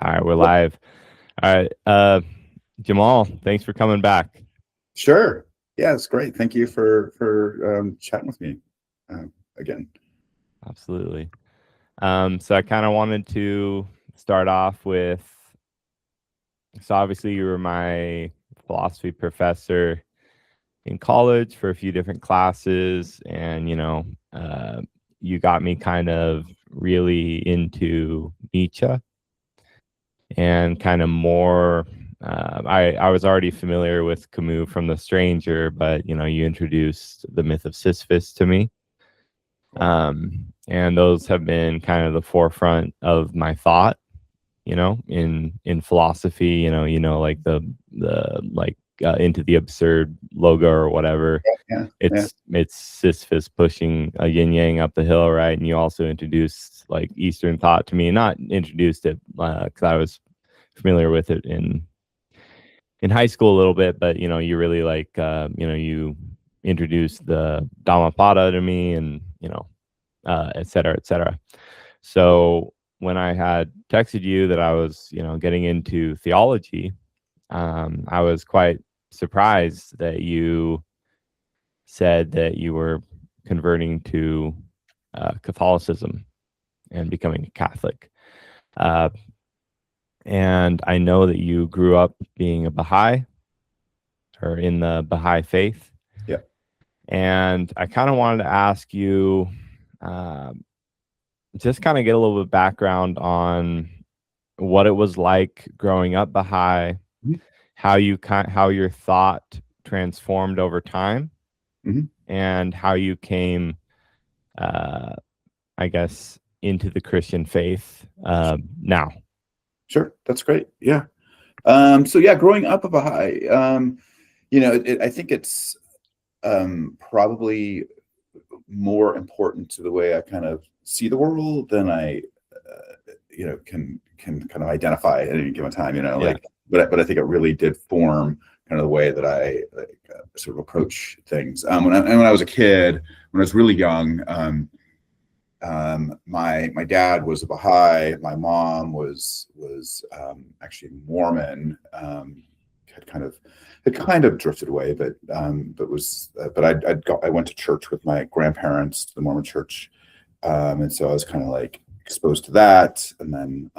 All right, we're live. All right, Jamal, thanks for coming back. Sure. Yeah, it's great. Thank you for chatting with me again. Absolutely. So I kind of wanted to start off with, so obviously you were my philosophy professor in college for a few different classes, and you got me kind of really into Nietzsche and kind of more. I was already familiar with Camus from The Stranger, but you introduced the myth of Sisyphus to me, and those have been kind of the forefront of my thought. In philosophy, like the like Into the Absurd logo or whatever. Yeah. It's Sisyphus pushing a yin yang up the hill, right? And you also introduced like Eastern thought to me. Not introduced it because I was familiar with it in high school a little bit, but you really like you introduced the Dhammapada to me, and et cetera, et cetera. So when I had texted you that I was getting into theology, I was quite surprised that you said that you were converting to Catholicism and becoming a Catholic. And I know that you grew up being a Baha'i, or in the Baha'i faith. Yeah. And I kind of wanted to ask you, just kind of get a little bit of background on what it was like growing up Baha'i, how your thought transformed over time, and how you came, I guess, into the Christian faith now. Sure, that's great. Yeah. So yeah, growing up a Baha'i, I think it's probably more important to the way I kind of see the world than I, can kind of identify at any given time. Yeah. But I think it really did form kind of the way that I sort of approach things. When I was a kid, when I was really young, my dad was a Baha'i. My mom was actually Mormon. Had kind of drifted away, but I went to church with my grandparents, the Mormon church, and so I was kind of like exposed to that, and then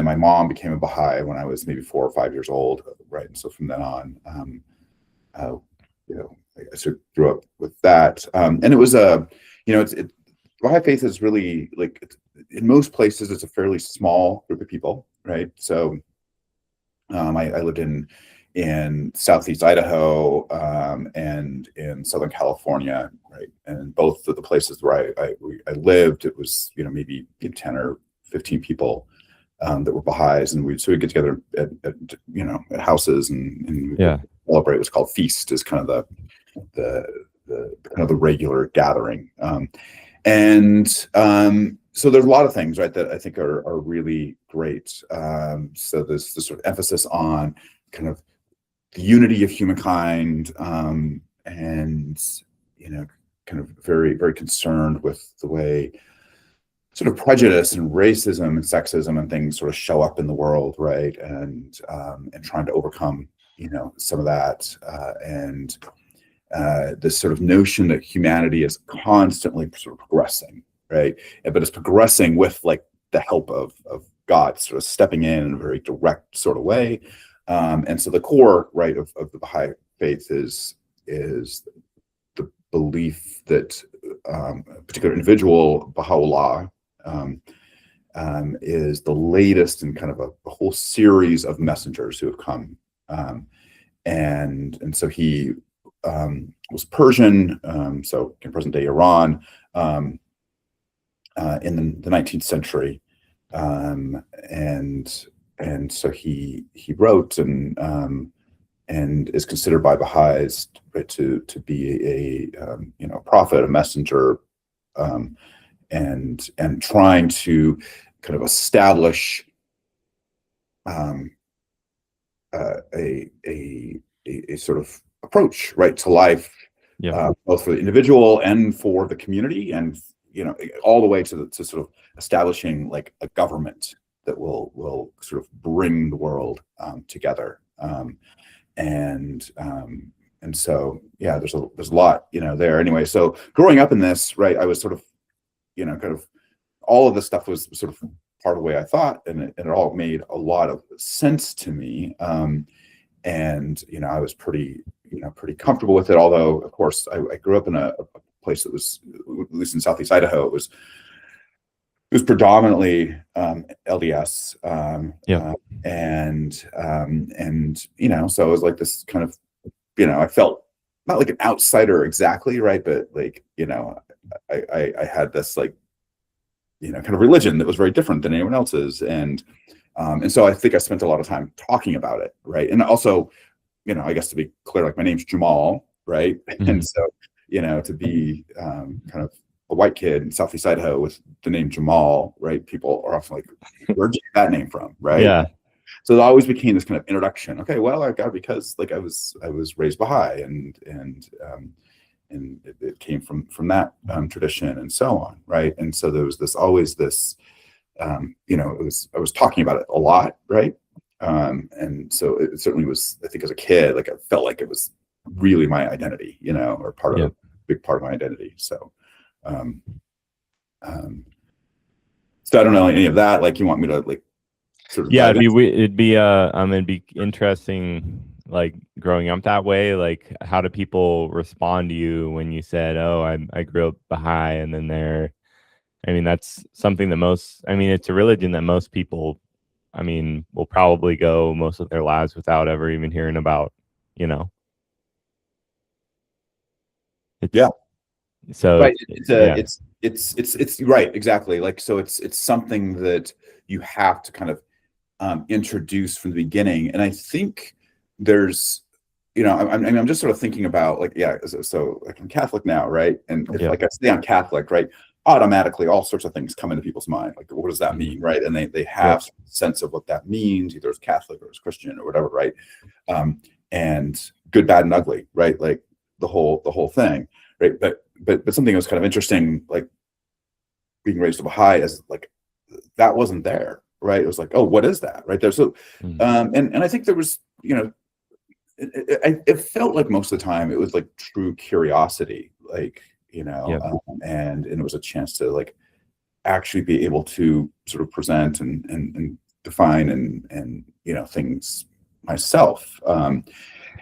my mom became a Baha'i when I was maybe 4 or 5 years old, right? And so from then on, I sort of grew up with that, and it was Baha'i faith is really like, in most places it's a fairly small group of people, right? So I lived in Southeast Idaho and in Southern California, right? And both of the places where I lived, it was maybe 10 or 15 people that were Baha'is, and we'd get together at houses and celebrate. It was called Feast, is kind of the regular gathering. So there's a lot of things, right, that I think are really great. So there's this sort of emphasis on kind of the unity of humankind, and kind of very, very concerned with the way sort of prejudice and racism and sexism and things sort of show up in the world, right? And trying to overcome some of that, and this sort of notion that humanity is constantly sort of progressing, right? But it's progressing with like the help of God sort of stepping in a very direct sort of way. And so the core, right, of the Baha'i faith is the belief that a particular individual, Baha'u'llah, is the latest in kind of a whole series of messengers who have come. And so he was Persian, so in present-day Iran, in the 19th century, and so he wrote and is considered by Baha'is to be a prophet, a messenger, and trying to kind of establish a sort of approach, right, to life, both for the individual and for the community, and all the way to sort of establishing like a government, will sort of bring the world together. And so, yeah, there's a lot, there anyway. So growing up in this, right, I was sort of, kind of all of this stuff was sort of part of the way I thought, and it all made a lot of sense to me. And, I was pretty comfortable with it. Although, of course, I grew up in a place that was, at least in Southeast Idaho, it was predominantly LDS. So it was like this kind of, I felt not like an outsider exactly, right? But like, I had this like, kind of religion that was very different than anyone else's. And so I think I spent a lot of time talking about it, right? And also, I guess to be clear, like my name's Jamal, right? Mm-hmm. And so, to be kind of a white kid in Southeast Idaho with the name Jamal, right? People are often like, where'd you get that name from, right? Yeah. So it always became this kind of introduction. Okay, well, I got it because like I was raised Baha'i, and it came from that tradition and so on, right? And so there was always this, I was talking about it a lot, right? And so it certainly was, I think as a kid, like I felt like it was really my identity, or part of a big part of my identity. So, so I don't know any of that. Like, you want me to like sort of? Yeah, it'd be interesting, like growing up that way. Like, how do people respond to you when you said, "Oh, I grew up Baha'i," and then that's something that it's a religion that most people, will probably go most of their lives without ever even hearing about, Yeah. So right. It's right. Exactly. Like, so it's something that you have to kind of introduce from the beginning. And I think there's, I'm just sort of thinking about like, so like I'm Catholic now, right? And if like I say I'm Catholic, right, automatically all sorts of things come into people's mind. Like, what does that mean, right? And they have a sense of what that means, either as Catholic or as Christian or whatever, right? And good, bad, and ugly, right? Like the whole thing, right? But something that was kind of interesting, like being raised to Baha'i, is like that wasn't there, right? It was like, oh, what is that, right? There's so, and I think there was, it felt like most of the time it was like true curiosity, like, and it was a chance to like actually be able to sort of present and define and things myself.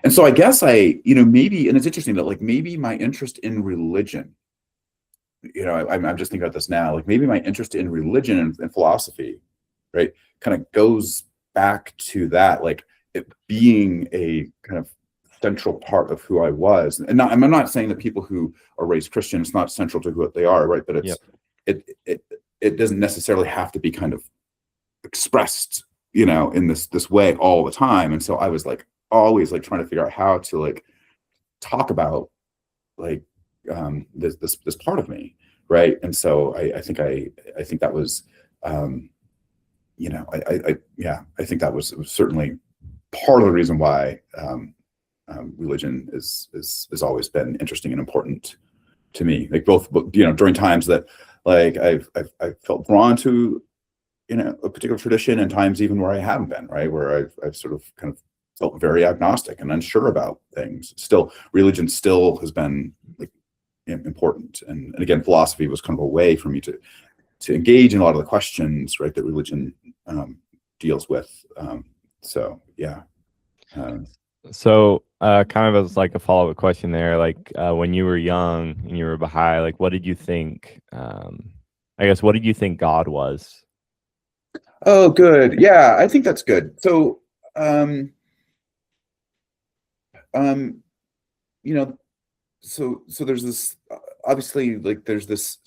And so I guess maybe, and it's interesting that like maybe my interest in religion, I'm just thinking about this now, like maybe my interest in religion and philosophy, right, kind of goes back to that, like it being a kind of central part of who I was. And I'm not saying that people who are raised Christian, it's not central to who they are, right? But it doesn't necessarily have to be kind of expressed, in this way all the time. And so I was like always like trying to figure out how to like talk about like this part of me, right? And so I think that was I think that was certainly part of the reason why religion is always been interesting and important to me. Like both during times that like I've felt drawn to a particular tradition, and times even where I haven't been, right, where I've sort of kind of felt very agnostic and unsure about things. Still, religion still has been like important, and again, philosophy was kind of a way for me to engage in a lot of the questions, right, that religion deals with. So yeah. So kind of as like a follow-up question there, like when you were young and you were Baha'i, like what did you think? I guess what did you think God was? Oh, good. Yeah, I think that's good. So, so there's this obviously like there's this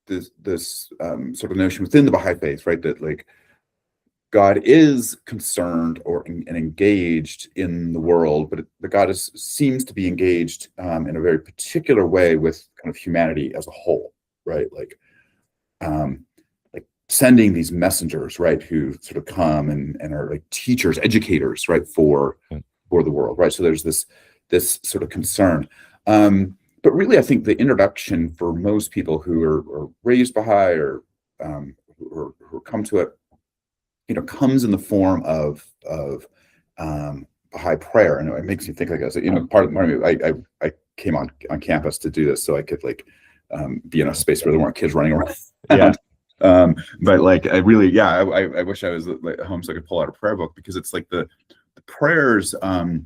sort of notion within the Baha'i faith, right, that like God is concerned and engaged in the world, but the God seems to be engaged in a very particular way with kind of humanity as a whole, right? Like sending these messengers, right, who sort of come and are like teachers, educators, right, for the world, right? So there's this sort of concern. But really, I think the introduction for most people who are raised Baha'i or who come to it, comes in the form of Baha'i prayer, and it makes me think, like, part of I came on campus to do this so I could be in a space where there weren't kids running around. Yeah. But like I really, I wish I was at home so I could pull out a prayer book, because it's like the prayers are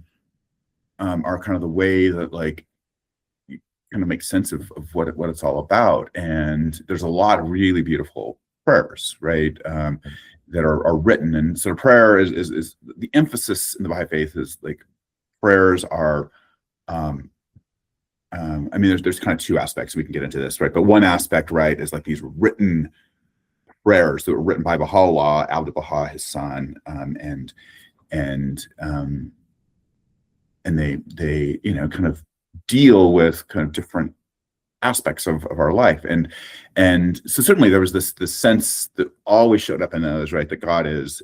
kind of the way that like you kind of make sense of what it's all about. And there's a lot of really beautiful prayers, right? That are written. And so prayer is the emphasis in the Baha'i faith is like prayers are, I mean, there's kind of two aspects. We can get into this, right? But one aspect, right, is like these written prayers that were written by Baha'u'llah, Abdu'l-Baha, his son, and they kind of deal with kind of different aspects of our life, and so certainly there was this sense that always showed up in those, right, that God is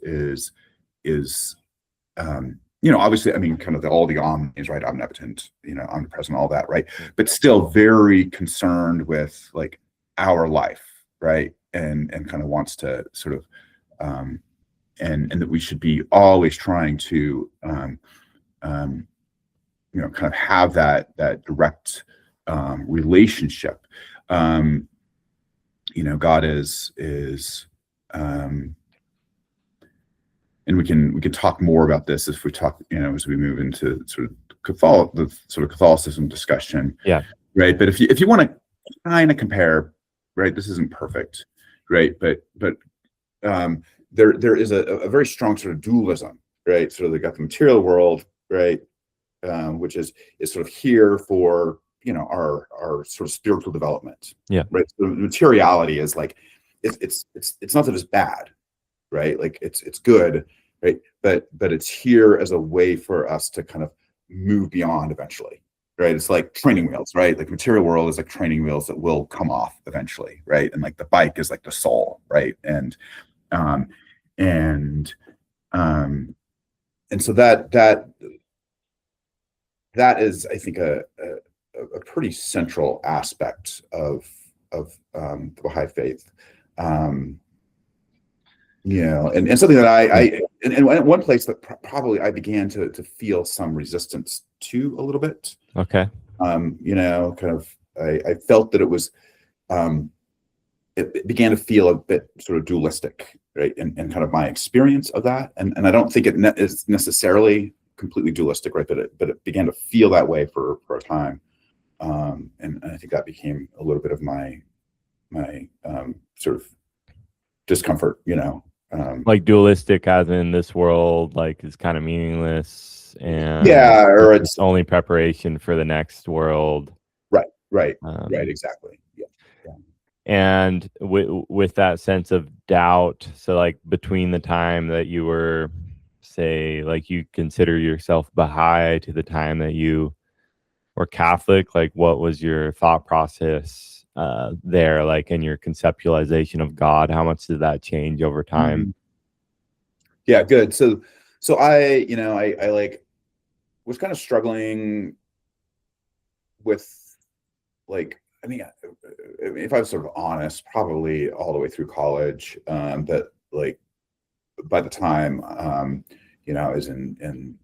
obviously, I mean, kind of all the omnis, right, omnipotent, omnipresent, all that, right, but still very concerned with like our life, right, and kind of wants to sort of and that we should be always trying to kind of have that direct relationship. God is and we can talk more about this if we talk, as we move into sort of Catholicism discussion. Yeah. Right. But if you want to kind of compare, right, this isn't perfect, right? But there is a very strong sort of dualism, right? So they got the material world, right, which is sort of here for our sort of spiritual development. Yeah. Right. So the materiality is like it's not that it's bad, right? Like it's good, right? But it's here as a way for us to kind of move beyond eventually, right? It's like training wheels, right? Like material world is like training wheels that will come off eventually, right? And like the bike is like the soul, right? And so that is, I think, a pretty central aspect of the Baha'i faith. And something that and one place that probably I began to feel some resistance to a little bit. Okay. Kind of, I felt that it was, it began to feel a bit sort of dualistic, right? And kind of my experience of that. And I don't think it is necessarily completely dualistic, right? But it began to feel that way for a time. And I think that became a little bit of my sort of discomfort, like dualistic, as in this world like is kind of meaningless, and or it's only preparation for the next world. Right, exactly. Yeah. And with that sense of doubt, so like between the time that you were, say, like you consider yourself Baha'i to the time that you were Catholic, like what was your thought process there, like in your conceptualization of God? How much did that change over time? Mm-hmm. Yeah, good. So I like was kind of struggling with, like, I mean, if I was sort of honest, probably all the way through college, that like by the time I was in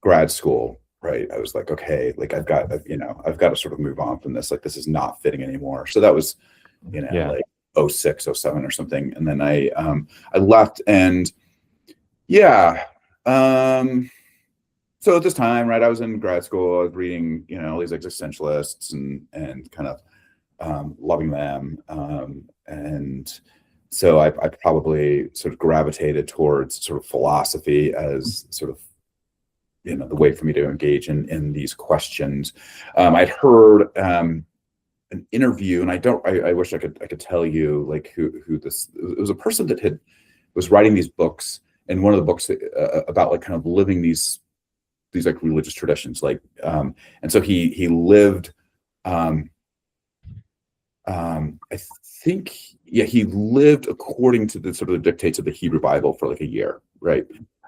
grad school, right, I was like, okay, like I've got to sort of move on from this. Like this is not fitting anymore. So that was, like 06, 07 or something. And then I left, and so at this time, right, I was in grad school, I was reading, all these existentialists and kind of loving them. And so I probably sort of gravitated towards sort of philosophy as sort of, the way for me to engage in these questions. I'd heard an interview, and I wish I could tell you like who this, it was a person that was writing these books, and one of the books about like kind of living these like religious traditions, like and so he lived I think he lived according to the sort of the dictates of the Hebrew Bible for like a year, right?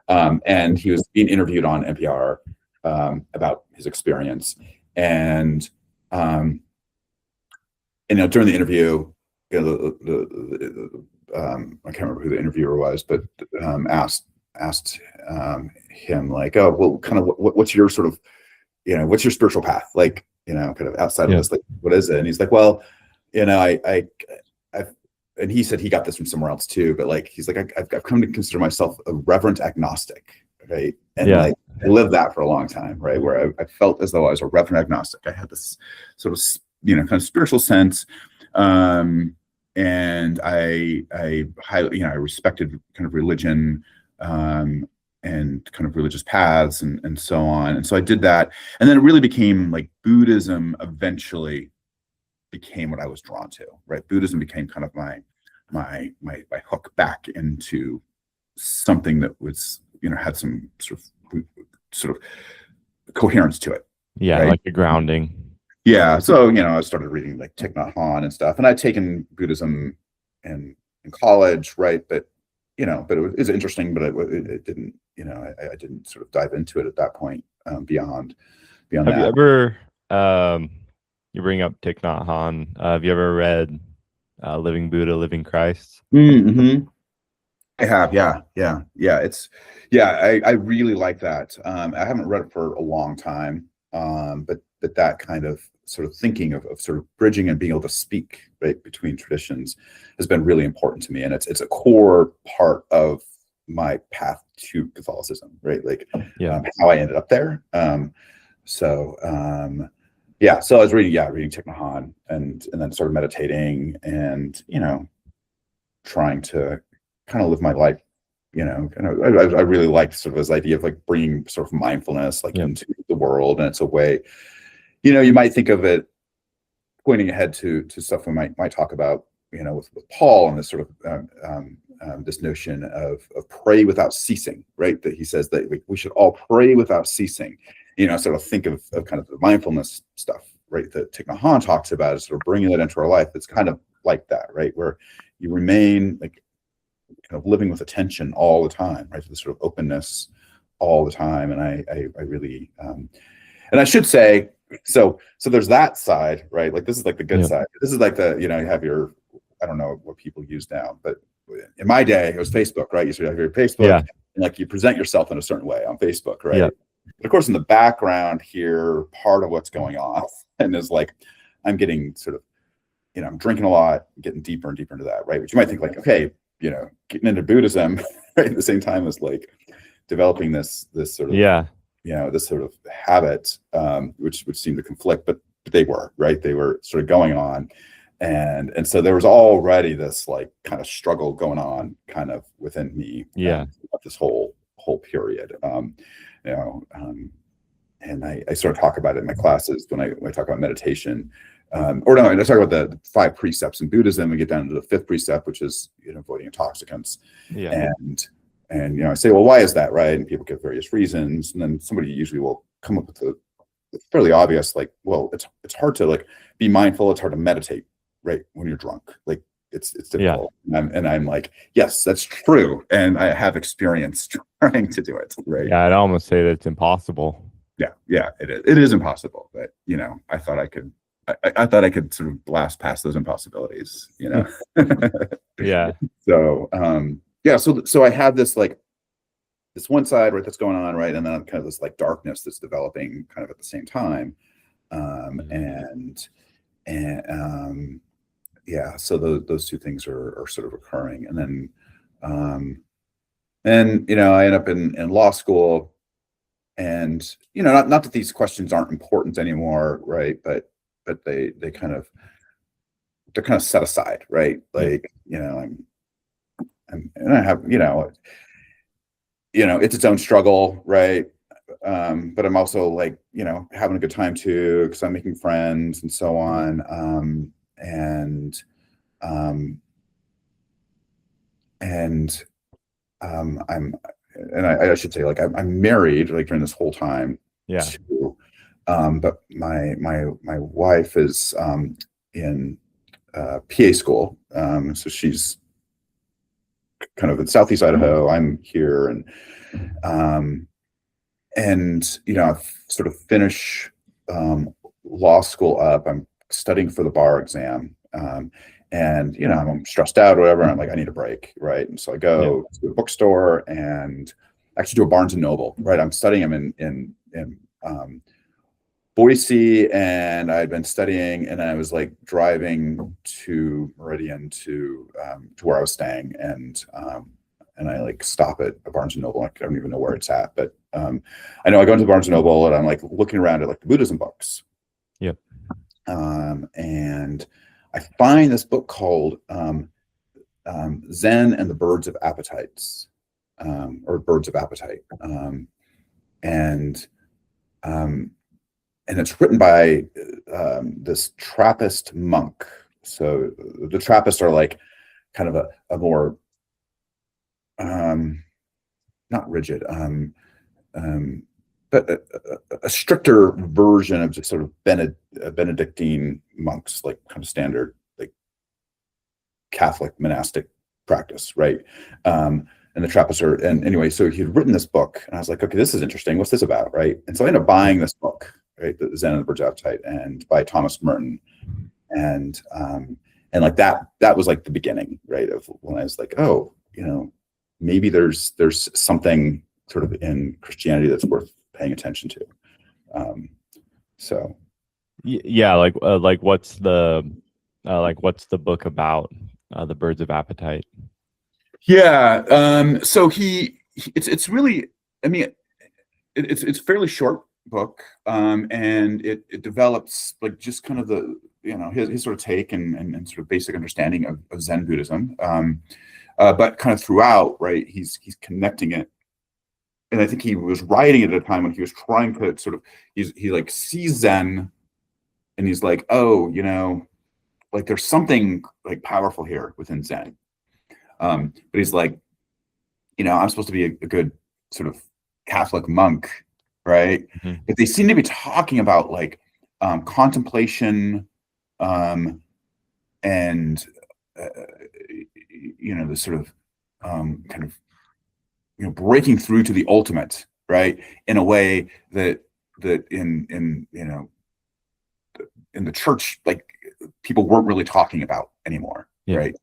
And he was being interviewed on NPR about his experience, and during the interview, the I can't remember who the interviewer was, but asked him like, oh, well, kind of what's your sort of, what's your spiritual path like, kind of outside of this, like, what is it? And he's like, well, and he said he got this from somewhere else too, but like, he's like, I've come to consider myself a reverent agnostic, right? And like, I lived that for a long time, right? Where I felt as though I was a reverent agnostic. I had this sort of, kind of spiritual sense. And I highly, I respected kind of religion, and kind of religious paths and so on. And so I did that. And then it really became like Buddhism eventually became what I was drawn to, right? Buddhism became kind of my hook back into something that was, had some sort of coherence to it. Yeah, right? Like a grounding. Yeah. So, I started reading like Thich Nhat Hanh and stuff, and I'd taken Buddhism in college, right? But, but it was interesting, but it didn't, I didn't sort of dive into it at that point, beyond Have that. you ever, you bring up Thich Nhat Hanh, have you ever read Living Buddha, Living Christ? Mm-hmm. I have, yeah. I really like that. I haven't read it for a long time, but that kind of sort of thinking of sort of bridging and being able to speak right between traditions has been really important to me, and it's a core part of my path to Catholicism, right? Like, how I ended up there. So I was reading Thich Nhat Hanh, and then started meditating, and trying to kind of live my life, I really liked sort of this idea of like bringing sort of mindfulness like into the world. And it's a way, you might think of it pointing ahead to stuff we might talk about, with Paul, and this sort of this notion of pray without ceasing, right? That he says that we should all pray without ceasing, sort of think of kind of the mindfulness stuff, right? That Thich Nhat Hanh talks about, is sort of bringing that into our life. It's kind of like that, right? Where you remain like kind of living with attention all the time, right? This sort of openness all the time. And I really, and I should say, so there's that side, right? Like, this is like the good side. This is like the, you have your, I don't know what people use now, but in my day, it was Facebook, right? You sort of have your Facebook, and like you present yourself in a certain way on Facebook, right? Yeah. But of course, in the background here, part of what's going on, and is like, I'm getting sort of, I'm drinking a lot, getting deeper and deeper into that, right? Which you might think like, okay, getting into Buddhism, right, at the same time as like developing this sort of, this sort of habit, which seemed to conflict, but they were, right? They were sort of going on. And so there was already this like kind of struggle going on kind of within me. This whole period. And I sort of talk about it in my classes when I talk about meditation. I talk about the 5 precepts in Buddhism. We get down to the 5th precept, which is avoiding intoxicants. And I say, well, why is that, right? And people give various reasons, and then somebody usually will come up with the fairly obvious, like, well, it's hard to like be mindful. It's hard to meditate, right, when you're drunk. Like, it's difficult. And I'm like, yes, that's true, and I have experience trying to do it, right? Yeah, I'd almost say that it's impossible. Yeah, it is impossible, but I thought I could. I thought I could sort of blast past those impossibilities, Yeah. So I have this like this one side, right, that's going on, right, and then kind of this like darkness that's developing kind of at the same time, so those two things are sort of occurring, and then I end up in law school, and not that these questions aren't important anymore, right, but they're kind of set aside, right? Like, and I have, it's its own struggle, right? But I'm also like, having a good time too, because I'm making friends and so on. I should say, like, I'm married, like, during this whole time. But my wife is in PA school, so she's kind of in Southeast Idaho. I'm here, and I've sort of finished law school up. I'm studying for the bar exam, and I'm stressed out or whatever. And I'm like, I need a break, right? And so I go Yeah. to a bookstore and actually to a Barnes and Noble, right? I'm studying them in Boise, and I had been studying, and I was like driving to Meridian to where I was staying, and I like stop at a Barnes and Noble. I don't even know where it's at, but I know I go into Barnes and Noble and I'm like looking around at like the Buddhism books. Yep. And I find this book called Zen and the Birds of Appetites, or Birds of Appetite, and it's written by this Trappist monk. So the Trappists are like kind of a more not rigid, but a stricter version of just sort of Benedictine monks, like kind of standard like Catholic monastic practice, right? And the Trappists are, and anyway, so he had written this book, and I was like, okay, this is interesting. What's this about, right? And so I ended up buying this book, right, the Zen and the Bird's Appetite, and by Thomas Merton, and like that was like the beginning, right, of when I was like, oh, maybe there's something sort of in Christianity that's worth paying attention to. So Yeah, like what's the book about, the Birds of Appetite? Yeah, so it's really, I mean, it's a fairly short book, and it develops like just kind of the his sort of take and sort of basic understanding of Zen Buddhism, but kind of throughout, right, he's connecting it. And I think he was writing it at a time when he was trying to sort of, he like sees Zen, and he's like, oh, like there's something like powerful here within Zen. But he's like, I'm supposed to be a good sort of Catholic monk, right? Mm-hmm. But they seem to be talking about like contemplation, and the sort of kind of breaking through to the ultimate, right, in a way that in the church, like people weren't really talking about anymore, right?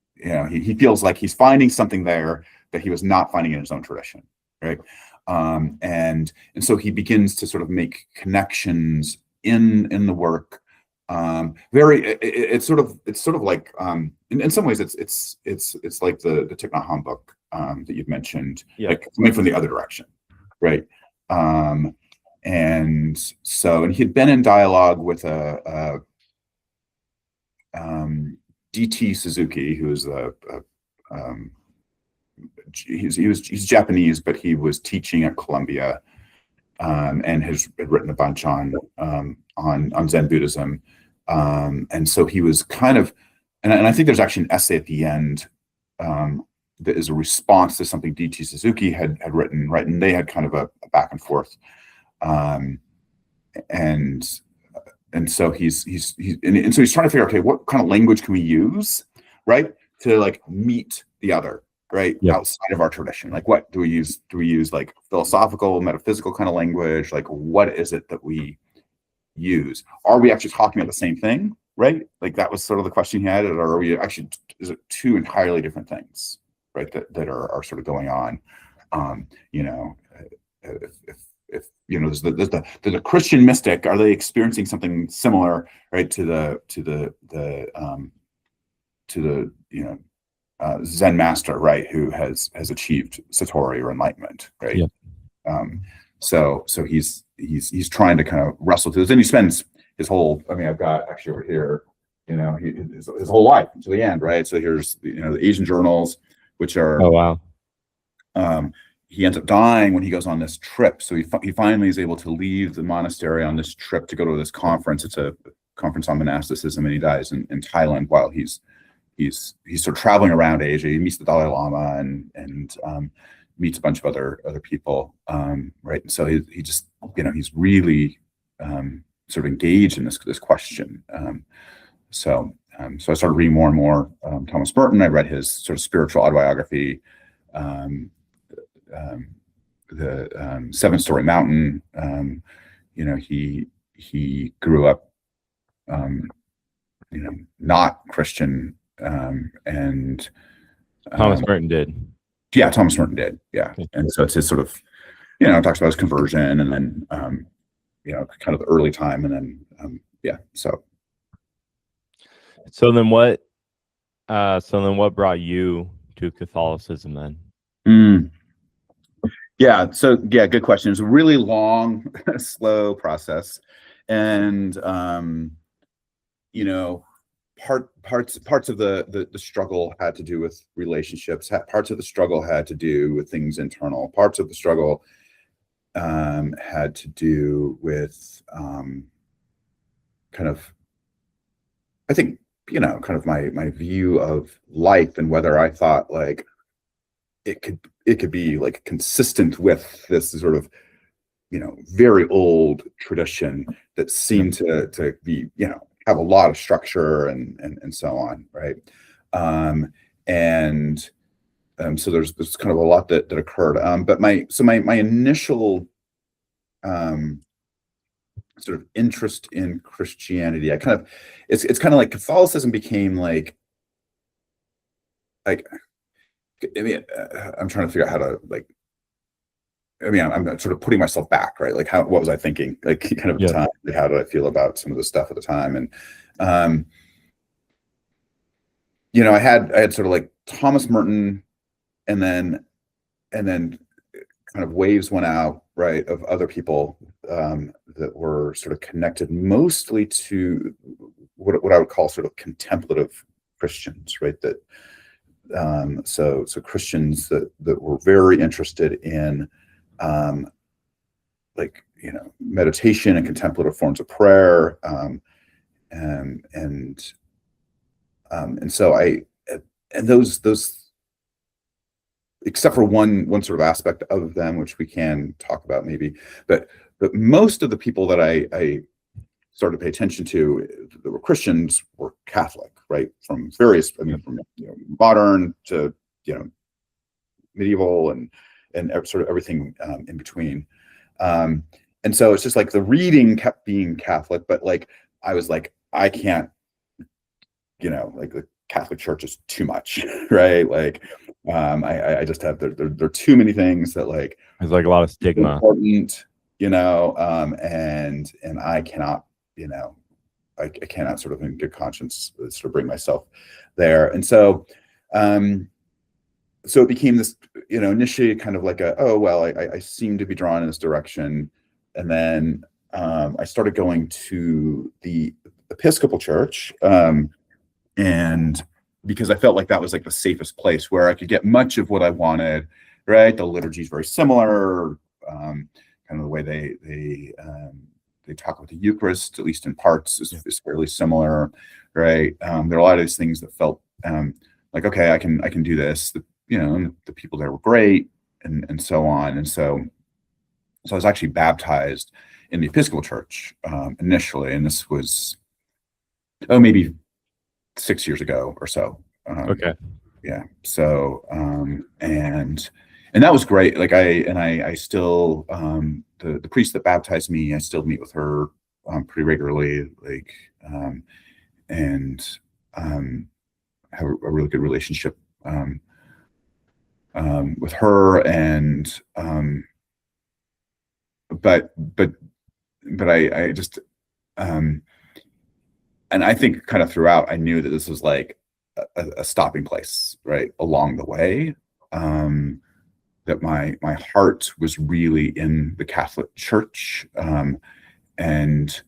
He feels like he's finding something there that he was not finding in his own tradition, right? And so he begins to sort of make connections in the work. It's sort of like in some ways it's like the Thich Nhat Hanh book that you've mentioned, like coming from the other direction, right? And he had been in dialogue with a D.T. Suzuki, who is he's Japanese, but he was teaching at Columbia, and had written a bunch on Zen Buddhism, and so he was kind of, and I think there's actually an essay at the end that is a response to something D.T. Suzuki had written, right, and they had kind of a back and forth, and so he's trying to figure out, okay, what kind of language can we use, right, to like meet the other, right, outside of our tradition? Like, what do we use? Do we use like philosophical, metaphysical kind of language? Like, what is it that we use? Are we actually talking about the same thing, right? Like, that was sort of the question he had, or are we actually, is it two entirely different things, right, that are sort of going on? If there's the Christian mystic, are they experiencing something similar, right, to the Zen master, right, who has achieved satori or enlightenment, right? So he's trying to kind of wrestle through this, and he spends his whole, I've got actually over here, his whole life to the end, right? So here's the Asian journals, which are, oh wow, he ends up dying when he goes on this trip. So he finally is able to leave the monastery on this trip to go to this conference. It's a conference on monasticism, and he dies in Thailand while he's sort of traveling around Asia. He meets the Dalai Lama and meets a bunch of other people, right? And so he just, he's really sort of engaged in this question. So I started reading more and more Thomas Merton. I read his sort of spiritual autobiography, the 7-Story Mountain. He grew up, not Christian and Thomas Merton did. Yeah, Thomas Merton did. Yeah, Okay. and so it's his sort of, talks about his conversion, and then kind of the early time, and then yeah. So then what brought you to Catholicism then? Yeah. So yeah, good question. It was a really long, slow process, and parts of the struggle had to do with relationships. Parts of the struggle had to do with things internal. Parts of the struggle had to do with kind of, I think, kind of my view of life, and whether I thought like it could be like consistent with this sort of very old tradition that seemed to be have a lot of structure and so on, right? So there's kind of a lot that occurred. But my initial sort of interest in Christianity, it's kind of like Catholicism became like I mean, I'm trying to figure out how to I'm sort of putting myself back, right? Like what was I thinking? Like kind of at the time, like, how did I feel about some of the stuff at the time? And I had sort of like Thomas Merton, and then kind of waves went out, right, of other people that were sort of connected mostly to what I would call sort of contemplative Christians, right? That so Christians that were very interested in meditation and contemplative forms of prayer, and so those, except for one sort of aspect of them, which we can talk about maybe, but most of the people that I started to pay attention to that were Christians were Catholic, right? From various, from modern to medieval and sort of everything in between. And so it's just like the reading kept being Catholic, but like I was like, I can't, like the Catholic Church is too much, right? Like I just have there are too many things that like there's like a lot of stigma, important, and I cannot, I cannot sort of in good conscience sort of bring myself there. And so so it became this, initially kind of like I seem to be drawn in this direction. And then I started going to the Episcopal Church, and because I felt like that was like the safest place where I could get much of what I wanted, right? The liturgy is very similar, kind of the way they talk about the Eucharist, at least in parts, is fairly similar, right? There are a lot of these things that felt like, okay, I can do this. And the people there were great, and so on. And so I was actually baptized in the Episcopal Church initially, and this was maybe 6 years ago or so. Okay. Yeah. So and that was great. Like I still the priest that baptized me, I still meet with her pretty regularly, like and have a really good relationship with her, and but I just and I think kind of throughout I knew that this was like a stopping place, right, along the way, that my heart was really in the Catholic Church, and kind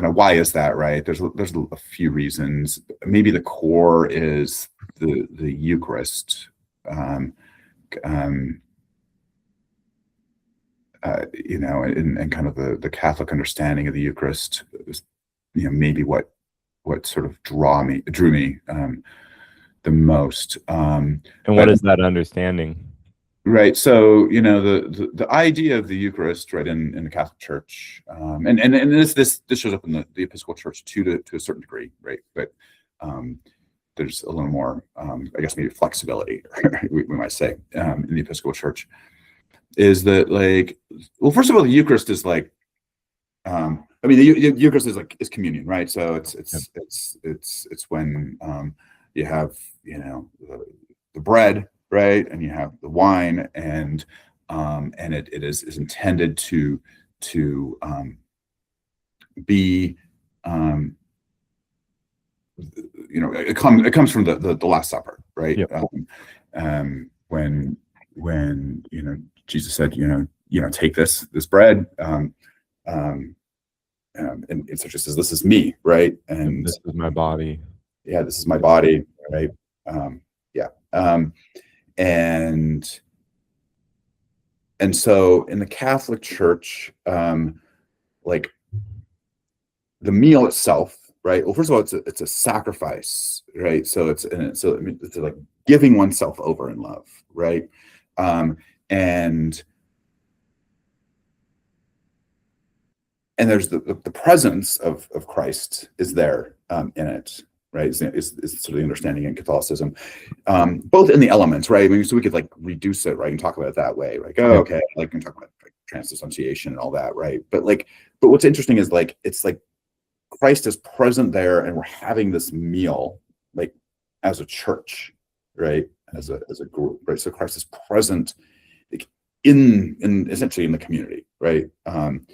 of why is that, right? There's a few reasons. Maybe the core is the Eucharist, and kind of the Catholic understanding of the Eucharist is, maybe what sort of drew me the most. And what is that understanding? Right. So, the idea of the Eucharist, right, in the Catholic Church, and this shows up in the Episcopal Church to a certain degree, right? But there's a little more, I guess, maybe flexibility, we might say, in the Episcopal Church, is that, like, well, first of all, the Eucharist is like I mean, the Eucharist is communion, right? So it's Yep. when you have the bread, right, and you have the wine, and it is intended to be it comes from the Last Supper, right? Yep. When Jesus said, take this bread, and so just says, this is me, right? And This is my body. yeah, this is my body, right? And so in the Catholic Church, like the meal itself, right? Well, first of all, it's a sacrifice, right? So it's like giving oneself over in love, right? And there's the presence of Christ is there in it, right? Is sort of the understanding in Catholicism, both in the elements, right? I mean, so we could like reduce it, right, and talk about it that way, like, oh, okay, like we can talk about like transubstantiation and all that, right? But what's interesting is like it's like Christ is present there, and we're having this meal like as a church, right? As a group, right? So Christ is present like, in essentially in the community, right? And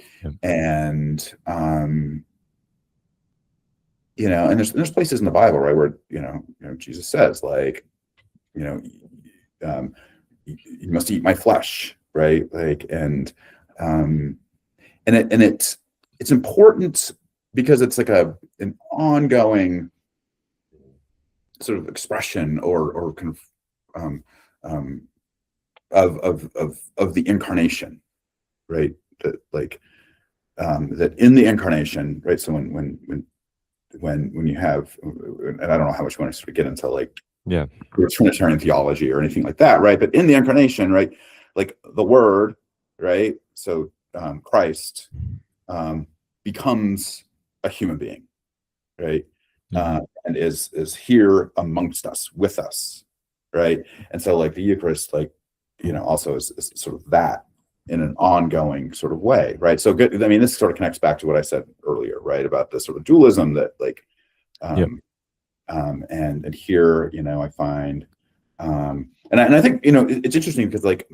there's places in the Bible, right, where Jesus says like, you must eat my flesh, right? Like, and it's important because it's like an ongoing sort of expression or kind of the incarnation, right? That like that in the incarnation, right? So when you have, and I don't know how much you want to sort of get into like Trinitarian theology or anything like that, right? But in the incarnation, right, like the Word, right? So Christ becomes a human being, right? And is here amongst us, with us, right? And so like the Eucharist, like also is sort of that in an ongoing sort of way, right? So good. I mean, this sort of connects back to what I said earlier, right, about this sort of dualism that like, and here, I find, and I think it's interesting because like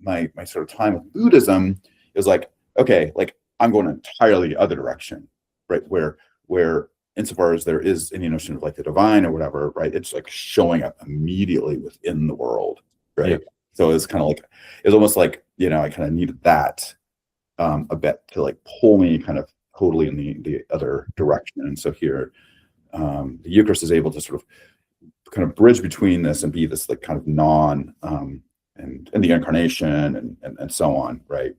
my sort of time with Buddhism is like, okay, like I'm going entirely the other direction, right? Where insofar as there is any notion of like the divine or whatever, right? It's like showing up immediately within the world, right? So it's kind of like, it's almost like, I kind of needed that a bit to like pull me kind of totally in the other direction. And so here, the Eucharist is able to sort of kind of bridge between this and be this like kind of and the incarnation and so on, right?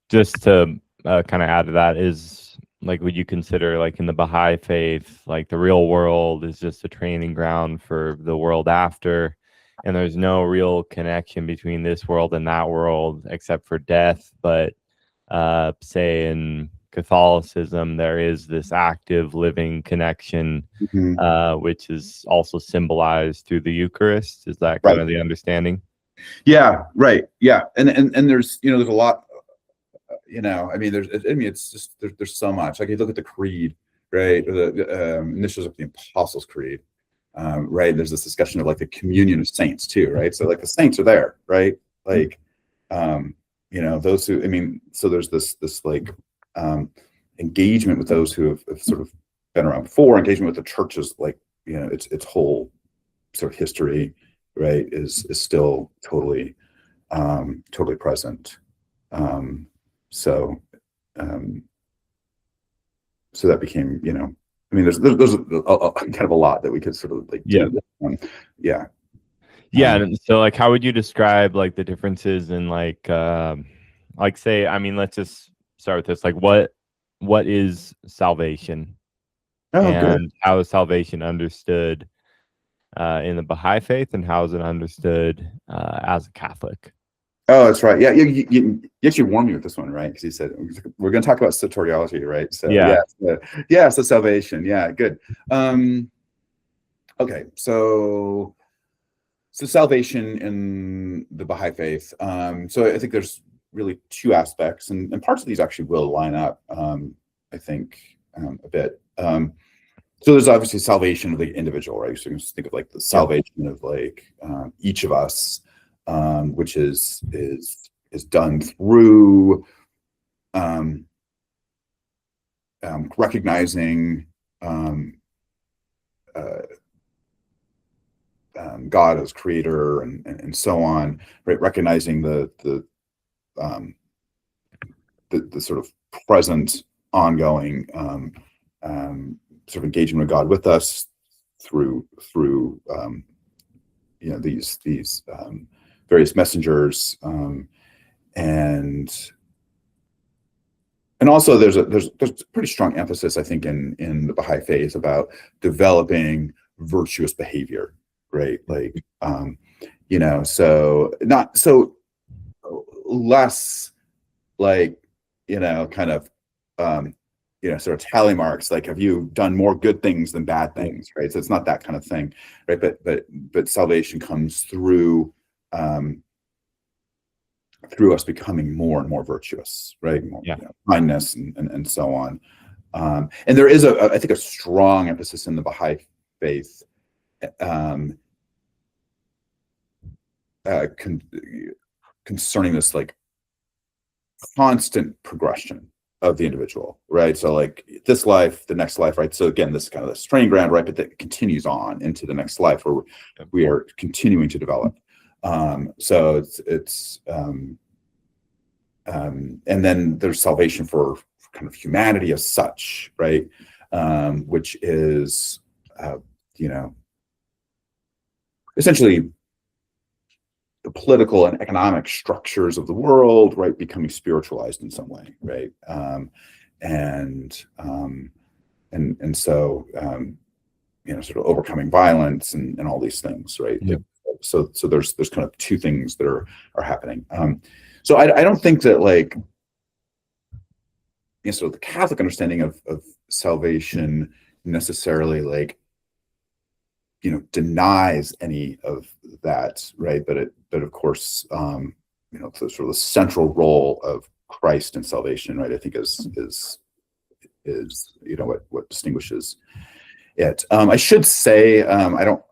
Just to kind of add to that is like, would you consider like in the Baha'i faith, like the real world is just a training ground for the world after, and there's no real connection between this world and that world except for death? But say in Catholicism, there is this active living connection, which is also symbolized through the Eucharist. Is that kind of the understanding? Yeah, right. Yeah, and there's there's a lot. I mean, it's just there's so much. Like you look at the creed, right? Or the initials of the Apostles' Creed, right? There's this discussion of like the communion of saints too, right? So like the saints are there, right? Like, those who, I mean, so there's this like engagement with those who have sort of been around before, engagement with the churches, like its whole sort of history, right, is still totally present. So that became, I mean, there's kind of a lot that we could sort of like do. And so like, how would you describe like the differences in like say, I mean, let's just start with this. Like, what is salvation? And how is salvation understood in the Baha'i faith, and how is it understood as a Catholic? Oh, that's right. Yeah, you actually warned me with this one, right? Because you said we're going to talk about soteriology, right? So so salvation. Yeah, good. Okay, so salvation in the Baha'i faith. So I think there's really two aspects, and parts of these actually will line up, I think, a bit. So there's obviously salvation of the individual, right? So you can just think of like the salvation of like each of us, which is done through recognizing God as creator and so on, right? Recognizing the sort of present, ongoing sort of engagement with God with us through these various messengers, and also there's a pretty strong emphasis, I think, in the Baha'i faith about developing virtuous behavior, right? Like so not so less like kind of sort of tally marks, like have you done more good things than bad things, right? So it's not that kind of thing, right? But salvation comes through us becoming more and more virtuous, right? More, kindness and so on. And there is I think a strong emphasis in the Baha'i faith concerning this like constant progression of the individual, right? So like this life, the next life, right? So again, this is kind of the training ground, right? But that continues on into the next life where we are continuing to develop. So it's and then there's salvation for kind of humanity as such, right? Which is, essentially the political and economic structures of the world, right, becoming spiritualized in some way, right? And so sort of overcoming violence and all these things, right? Yeah. So there's kind of two things that are happening. So I don't think that like sort of the Catholic understanding of salvation necessarily like denies any of that, right? But of course, the sort of the central role of Christ in salvation, right, I think is what distinguishes it. I should say, I don't.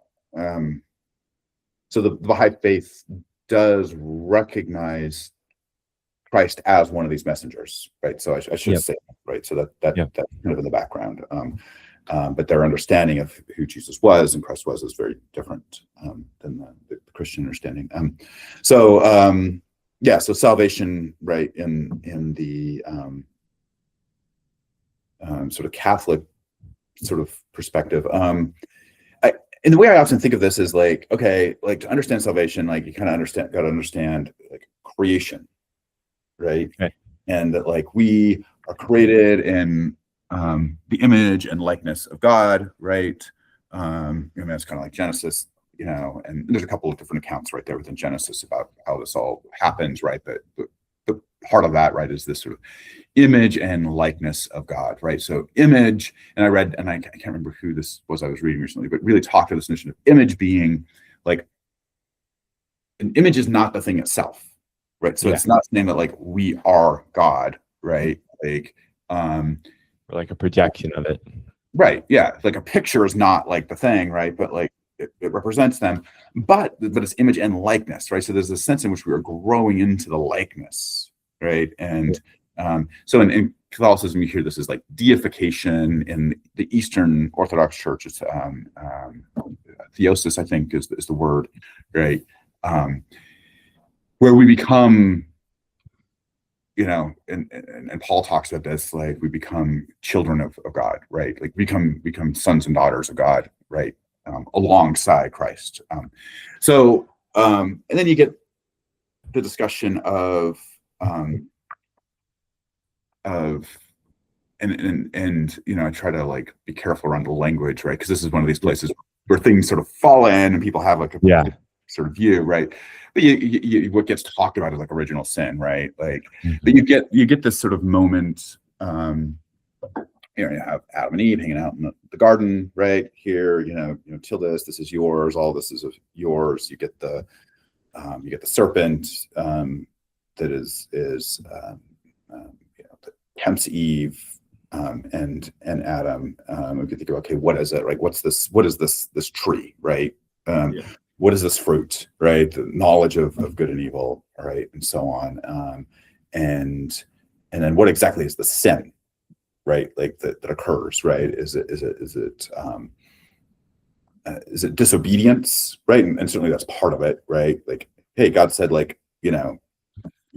So the Baha'i faith does recognize Christ as one of these messengers, right? So I should say, right? So that's kind of in the background. But their understanding of who Jesus was and Christ was is very different than the Christian understanding. So salvation, right, in the sort of Catholic sort of perspective. And the way I often think of this is like, okay, like to understand salvation, like you kind of got to understand like creation, right? And that like we are created in the image and likeness of God, right? That's kind of like Genesis, and there's a couple of different accounts right there within Genesis about how this all happens, right? But the part of that, right, is this sort of image and likeness of God, right? So image, and I read, and I can't remember who this was I was reading recently, but really talked to this notion of image being like, an image is not the thing itself, right? So it's not saying that like we are God, right? Like, or like a projection of it, right? Yeah, like a picture is not like the thing, right? But like it represents them, but it's image and likeness, right? So there's a sense in which we are growing into the likeness, right? And so in Catholicism, you hear this as like deification. In the Eastern Orthodox Church, it's theosis, I think, is the word, right? Where we become, and Paul talks about this, like we become children of God, right? Like become sons and daughters of God, right? Alongside Christ. And then you get the discussion of I try to like be careful around the language, right? Because this is one of these places where things sort of fall in and people have like a sort of view, right? But you what gets talked about is like original sin, right? Like, but you get this sort of moment. You have Adam and Eve hanging out in the garden, right? Here, till this is yours. All this is yours. You get the serpent, that tempts Eve and Adam. We could think of, okay, what is it? Right? What is this tree? Right? Yeah. What is this fruit? Right? The knowledge of good and evil. Right? And so on. And then what exactly is the sin? Right? Like that occurs. Right? Is it disobedience? Right? And certainly that's part of it. Right? Like, hey, God said, like, you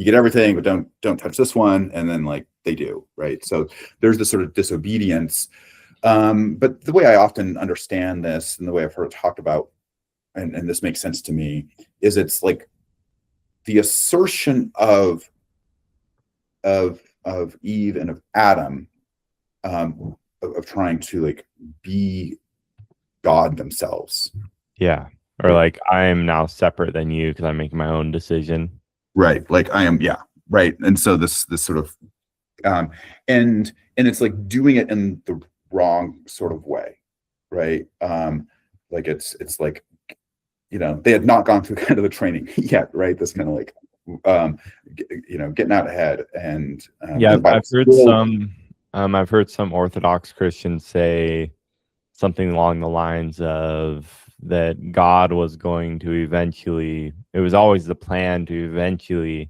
get everything, but don't touch this one, and then like they do, right? So there's this sort of disobedience. But the way I often understand this, and the way I've heard it talked about, and this makes sense to me, is it's like the assertion of Eve and of Adam, of trying to like be God themselves. Yeah. Or like, I'm now separate than you because I'm making my own decision. Right. Like I am. Yeah. Right. And so this sort of, and it's like doing it in the wrong sort of way. Right. Like it's like, they had not gone through kind of the training yet. Right. This kind of like, getting out ahead and, yeah, I've heard some Orthodox Christians say something along the lines of that God was going to eventually, it was always the plan to eventually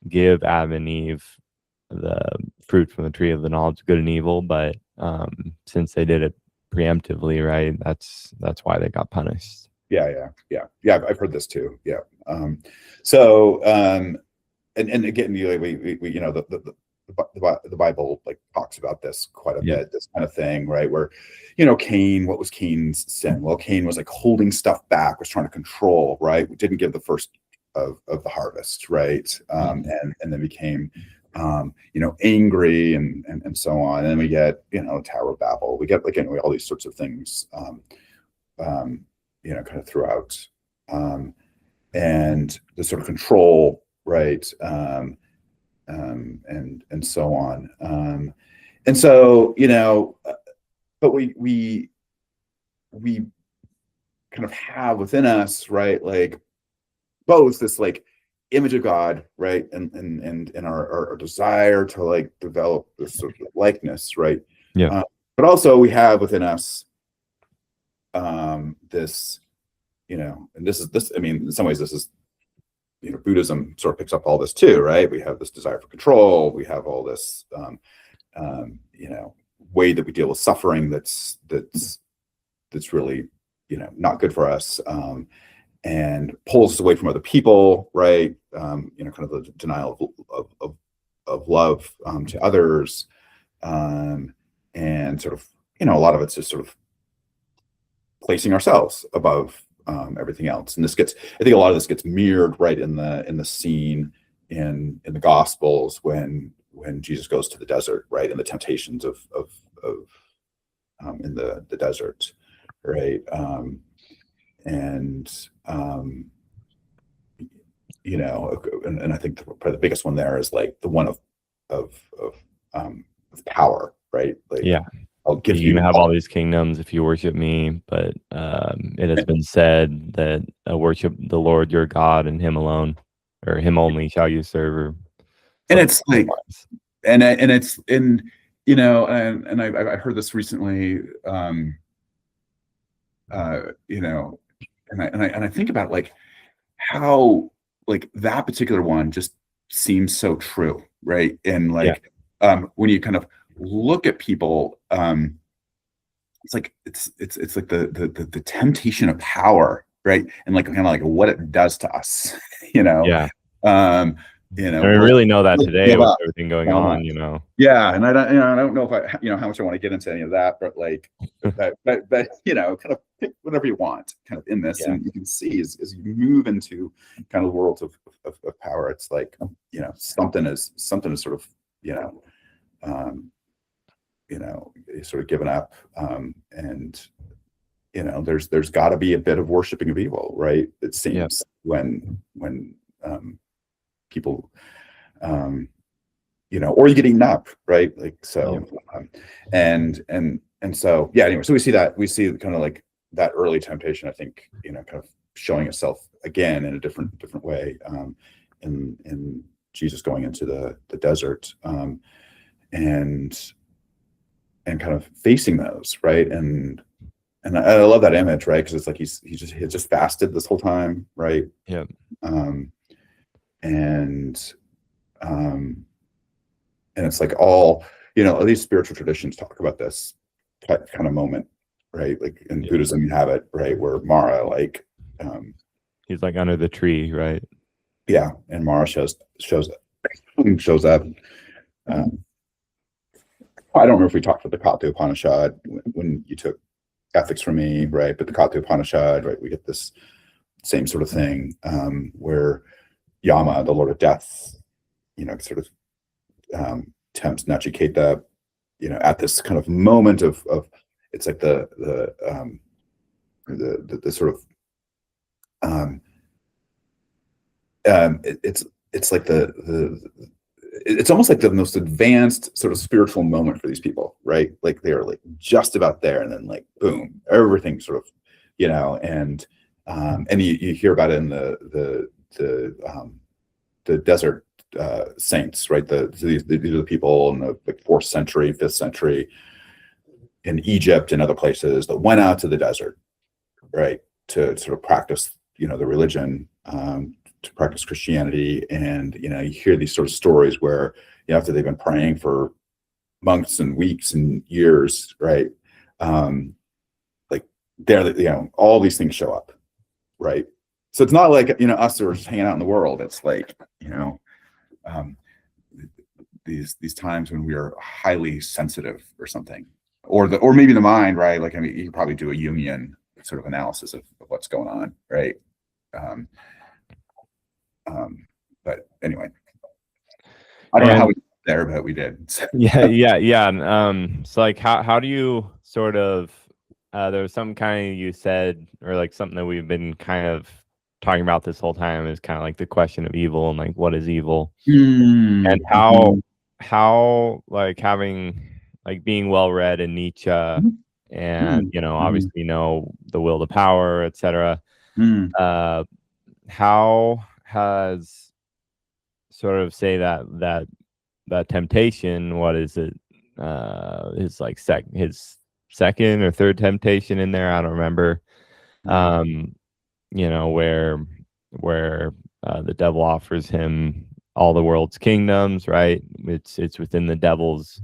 give Adam and Eve the fruit from the tree of the knowledge of good and evil, but since they did it preemptively, right, that's why they got punished. Yeah. I've heard this too. Yeah. So and again, the Bible like talks about this quite a bit, this kind of thing, right? Where, Cain, what was Cain's sin? Well, Cain was like holding stuff back, was trying to control, right? We didn't give the first of the harvest, right? And then became, angry and so on. And then we get, Tower of Babel. We get like all these sorts of things, kind of throughout, and the sort of control, right? And so on. And so, but we kind of have within us, right, like both this like image of God, right, and our desire to like develop this sort of likeness, right? Yeah. But also we have within us this, and this, I mean, in some ways this is, Buddhism sort of picks up all this too, right? We have this desire for control. We have all this, way that we deal with suffering that's really, not good for us, and pulls us away from other people, right? Kind of the denial of love to others, and sort of, a lot of it's just sort of placing ourselves above everything else. And I think a lot of this gets mirrored right in the scene in the Gospels when Jesus goes to the desert, right, and the temptations of in the desert, right, and I think probably the biggest one there is like the one of power, right? Like, yeah. I'll give you can have all these kingdoms if you worship me, but it has been said that worship the Lord your God and him alone, or him only shall you serve. And it's like, and it's in, and I heard this recently, and I think about like how like that particular one just seems so true, right? And like when you kind of look at people, it's like it's like the temptation of power, right? And like kind of like what it does to us, Yeah. And we really know that today with everything going on, Yeah, and I don't know if I, how much I want to get into any of that, but like, but kind of pick whatever you want, kind of in this, and you can see as you move into kind of worlds of power, it's like, something is sort of, sort of given up, and there's got to be a bit of worshiping of evil, right? It seems when people, or you get eaten up, right? Like so, and so anyway, so we see kind of like that early temptation, I think, kind of showing itself again in a different way, in Jesus going into the desert, and kind of facing those, right? And I love that image, right? Because it's like he just fasted this whole time, right? Yeah. And it's like all, at least spiritual traditions talk about this kind of moment, right? Like in Buddhism, you have it, right, where Mara, like, he's like under the tree, right? Yeah, and Mara shows up. I don't remember if we talked about the Katha Upanishad when you took ethics from me, right? But the Katha Upanishad, right, we get this same sort of thing, where Yama, the Lord of Death, sort of tempts Nachiketa, at this kind of moment of it's like the sort of it's like it's almost like the most advanced sort of spiritual moment for these people, right? Like they're like just about there, and then like boom, everything sort of, and you hear about it in the desert saints, right? These are the people in the like 4th century, 5th century in Egypt and other places that went out to the desert, right, to sort of practice, the religion, to practice Christianity. And you hear these sort of stories where after they've been praying for months and weeks and years, right, like there, all these things show up, right? So it's not like us who are just hanging out in the world. It's like these times when we are highly sensitive or something, or maybe the mind, right? Like, I mean, you can probably do a Jungian sort of analysis of what's going on, right? But anyway, I don't know how we got there, but we did. Yeah. So like, how do you sort of, there was some kind of, you said, or like something that we've been kind of talking about this whole time, is kind of like the question of evil and like what is evil, and how like having like being well read in Nietzsche, and obviously the will to power, etc. How has sort of say that temptation, what is it, his like his second or third temptation in there, I don't remember, where the devil offers him all the world's kingdoms, right? It's within the devil's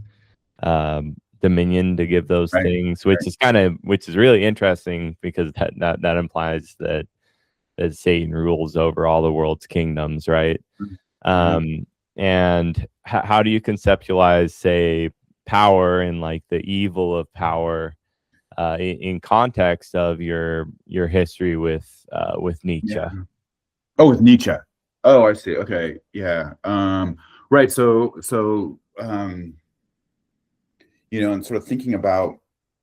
dominion to give those things, which is really interesting, because that implies that Satan rules over all the world's kingdoms, right? And how do you conceptualize, say, power and like the evil of power in context of your history with Nietzsche? Oh, with Nietzsche. Oh, I see. Okay. Yeah. Right. So and sort of thinking about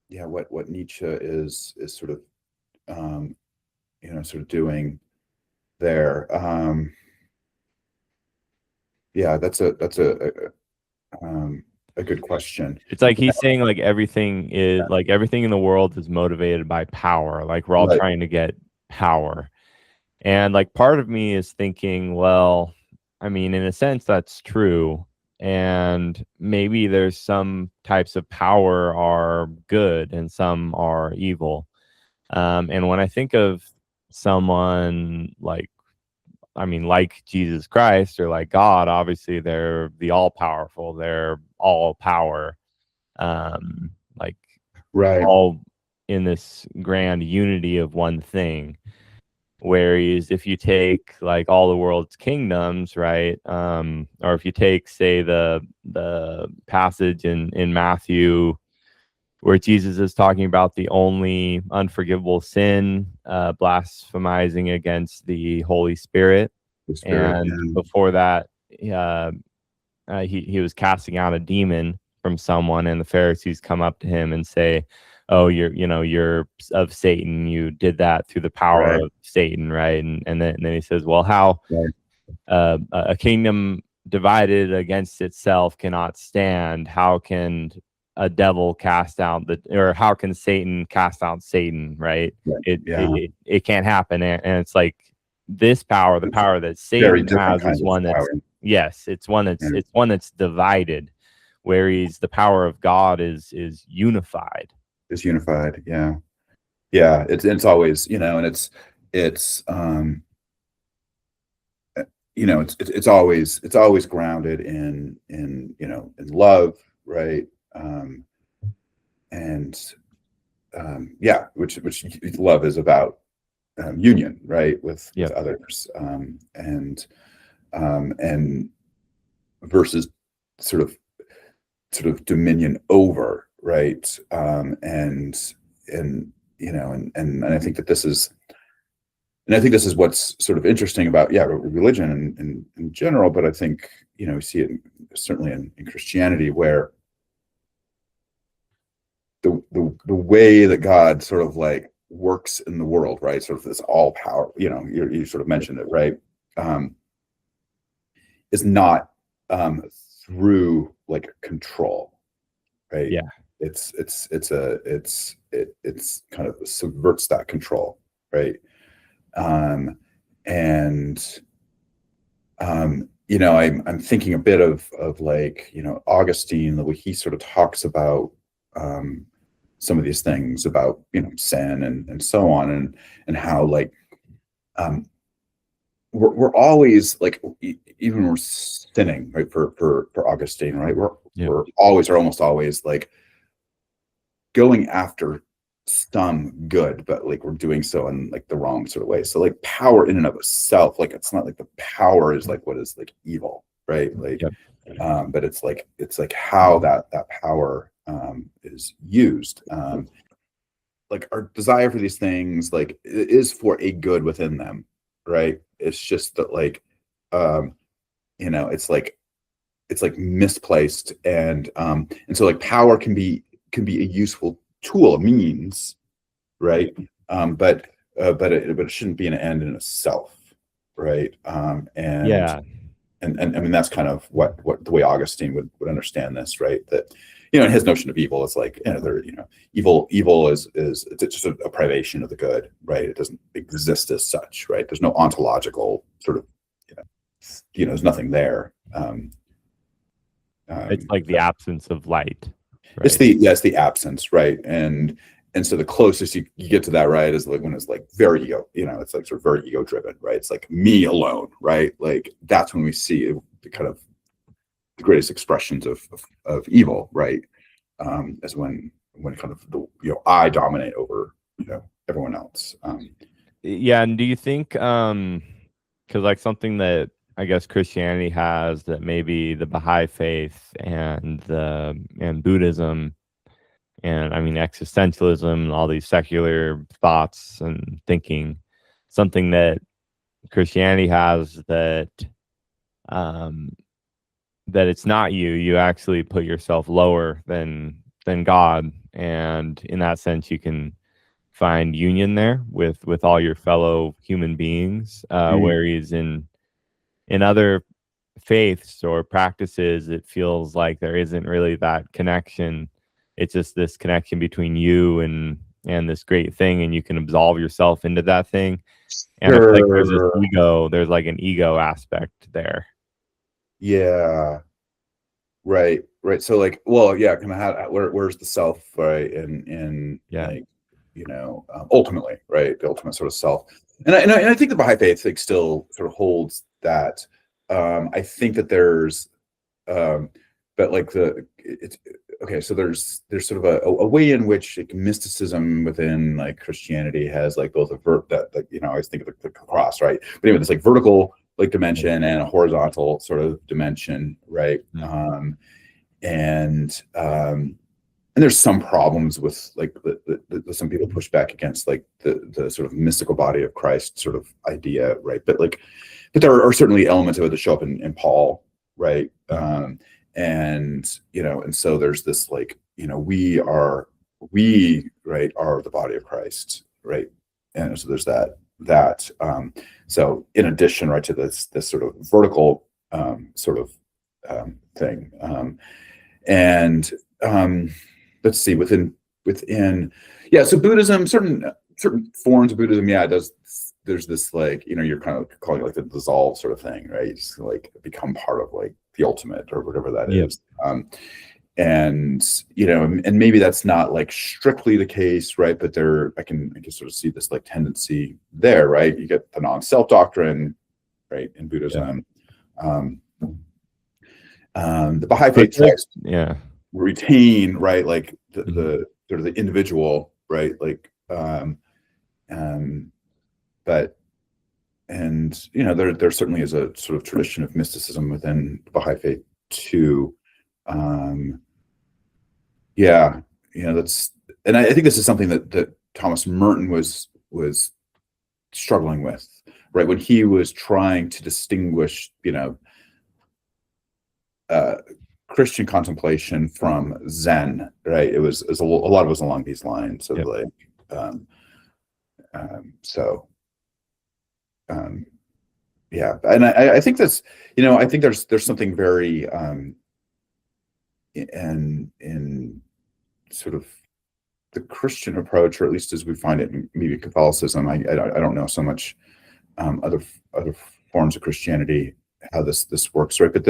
what Nietzsche is sort of sort of doing there. That's a good question. It's like he's saying like everything in the world is motivated by power. Like we're all trying to get power. And like part of me is thinking, well, I mean, in a sense that's true. And maybe there's some types of power are good and some are evil. And when I think of someone like Jesus Christ or like God, obviously they're the all powerful, they're all power, all in this grand unity of one thing. Whereas if you take like all the world's kingdoms, right, or if you take, say, the passage in Matthew where Jesus is talking about the only unforgivable sin, blasphemizing against the Holy Spirit, before that, he was casting out a demon from someone, and the Pharisees come up to him and say, "Oh, you're of Satan. You did that through the power of Satan, right?" And then he says, "Well, how a kingdom divided against itself cannot stand? How can a devil cast out how can Satan cast out Satan, right? It can't happen." And it's like this power, the power that Satan has, is one that's Yes, it's one that's divided, whereas the power of God is unified. Is unified. Yeah. Yeah. It's always, and it's it's always grounded in love, right? And yeah, which love is about, union, right, with others, and versus sort of dominion over, right? And I think that this is, what's sort of interesting about religion in general, but I think we see it certainly in Christianity, where the way that God sort of like works in the world, right? Sort of this all power, you sort of mentioned it, right? Is not through like control, right? Yeah. It's kind of subverts that control, right? I'm thinking a bit of like, Augustine, the way he sort of talks about some of these things about, sin and so on, and how like we're always like, even we're sinning, right? For Augustine, right? We're always, or almost always, like going after some good, but like we're doing so in like the wrong sort of way. So like power in and of itself, like it's not like the power is like what is like evil, right? Like but it's like how that power is used. Like our desire for these things, like it is for a good within them, right? It's just that like it's like misplaced, and so like power can be a useful tool, a means, right? But it shouldn't be an end in itself, right? And I mean, that's kind of what the way Augustine would understand this, right? That in his notion of evil, it's like evil is it's just a privation of the good, right? It doesn't exist as such, right? There's no ontological sort of there's nothing there. It's like the absence of light. Right? It's the absence, right? And so the closest you get to that, right, is like when it's like very ego, it's like sort of very ego driven, right? It's like me alone, right? Like that's when we see the kind of the greatest expressions of evil, right? As when kind of I dominate over everyone else. And do you think because like something that I guess Christianity has that maybe the Baha'i faith and Buddhism and I mean existentialism and all these secular thoughts and thinking, something that Christianity has that that it's not you actually put yourself lower than God, and in that sense you can find union there with all your fellow human beings, whereas in other faiths or practices it feels like there isn't really that connection. It's just this connection between you and this great thing, and you can absolve yourself into that thing. And I feel like there's this ego, there's like an ego aspect there. Yeah. Right. So like, well, yeah, kind of where's the self, right? And like, ultimately, right, the ultimate sort of self. And I think the Baha'i faith like still sort of holds that. I think that there's but like it's okay, so there's sort of a way in which like, mysticism within like Christianity has like both I always think of the cross, right? But anyway, there's like vertical like dimension and a horizontal sort of dimension, right? And there's some problems with like some people push back against like the sort of mystical body of Christ sort of idea, right? But there are certainly elements of it that show up in Paul, right? And so there's this like we right are the body of Christ, right? And so there's that so in addition, right, to this sort of vertical thing, and let's see, within so Buddhism, certain forms of Buddhism, does there's this like, you're kind of calling it like the dissolve sort of thing, right? You just like become part of like the ultimate or whatever that is. And and maybe that's not like strictly the case, right? But I can sort of see this like tendency there, right? You get the non-self doctrine, right, in Buddhism. The Baha'i faith tries to retain, right, like the sort of the individual, right, like but there certainly is a sort of tradition of mysticism within the Baha'i faith too. That's, and I think this is something that Thomas Merton was struggling with, right, when he was trying to distinguish Christian contemplation from Zen, right? It was a lot of it was along these lines of like and I think that's I think there's something very in sort of the Christian approach, or at least as we find it in maybe Catholicism. I don't know so much other forms of Christianity, how this works, right? But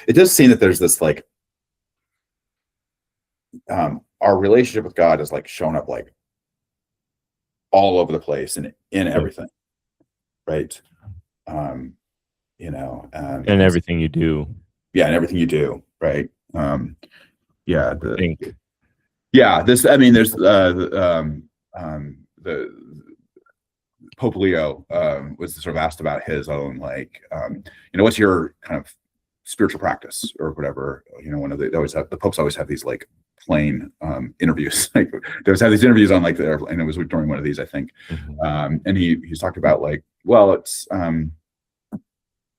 it does seem that there's this like our relationship with God is like shown up like all over the place and in everything, right? And everything you do. Yeah, and everything you do, right? There's the Pope Leo was sort of asked about his own like what's your kind of spiritual practice or whatever. The popes always have these like plane interviews. Like they always have these interviews on like and it was during one of these, I think. And he's talked about like, well, it's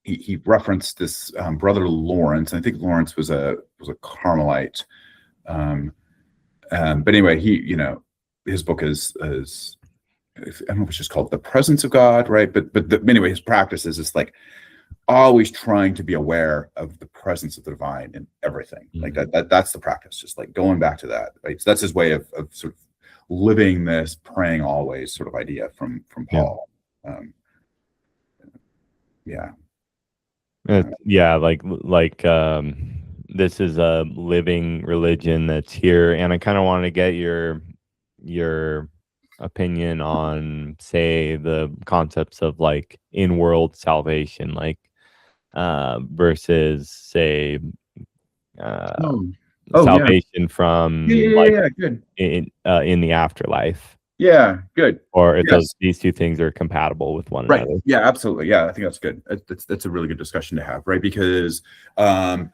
he referenced this brother Lawrence, and I think Lawrence was a Carmelite. But anyway, his book is I don't know if it's just called The Presence of God, right? But anyway, his practice is just like always trying to be aware of the presence of the divine in everything. Like that's the practice, just like going back to that, right? So that's his way of sort of living this praying always sort of idea from Paul. This is a living religion that's here, and I kind of want to get your opinion on, say, the concepts of like in-world salvation, like versus say salvation from good in the afterlife. Yeah, good. Or if these two things are compatible with one another. Yeah, absolutely. Yeah, I think that's good. That's a really good discussion to have, right? Because there's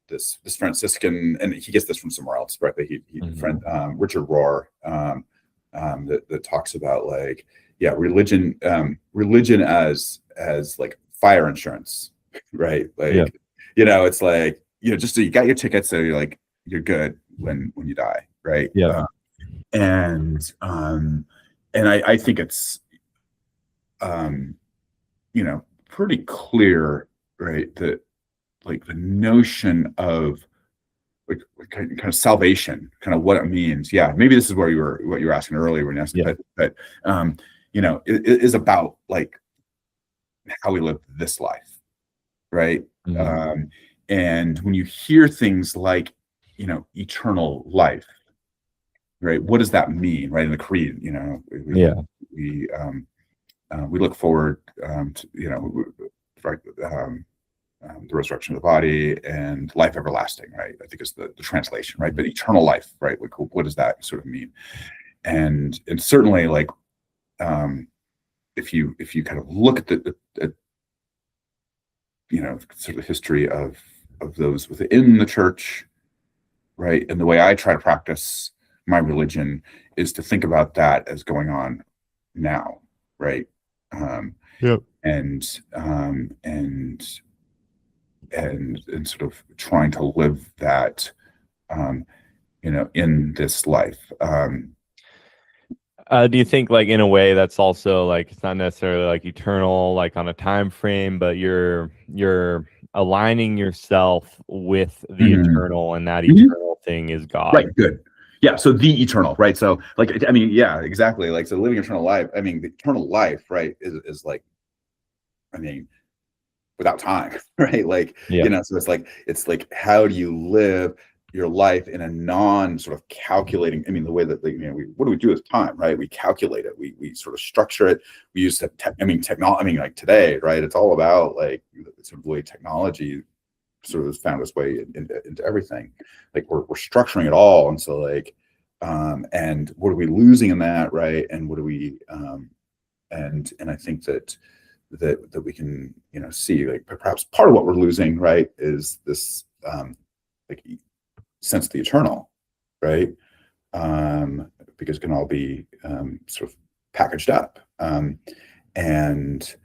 this Franciscan, and he gets this from somewhere else, right? But friend Richard Rohr that talks about like religion as like fire insurance, right? Like it's like just so you got your tickets, so you're good when you die, right? And I think it's pretty clear, right, that like the notion of like kind of salvation, kind of what it means. Yeah, maybe this is what you were asking earlier when you asked, but it is about like how we live this life, right? And when you hear things like eternal life, right, what does that mean, right? In the creed, we look forward to the resurrection of the body and life everlasting, right? I think is the translation, right? But eternal life, right? Like, what does that sort of mean? And certainly, like, if you kind of look at the sort of history of those within the church, right? And the way I try to practice my religion is to think about that as going on now, right? And sort of trying to live that, in this life. Do you think, like, in a way that's also like it's not necessarily like eternal, like on a time frame, but you're aligning yourself with the eternal, and that eternal thing is God? Right. Good. Yeah, so the eternal, right? So like, I mean, yeah, exactly. Like, so living eternal life, I mean, the eternal life, right, is like, I mean, without time, right? Like, Yeah. so it's like how do you live your life in a non sort of calculating, I mean, the way that what do we do with time, right? We calculate it, we sort of structure it, we use technology, I mean, like today, right, it's all about like sort of the way technology sort of has found its way into everything. Like we're structuring it all, and so like and what are we losing in that, right? And what do we and I think that we can see like perhaps part of what we're losing, right, is this like sense of the eternal, right? Because it can all be sort of packaged up, and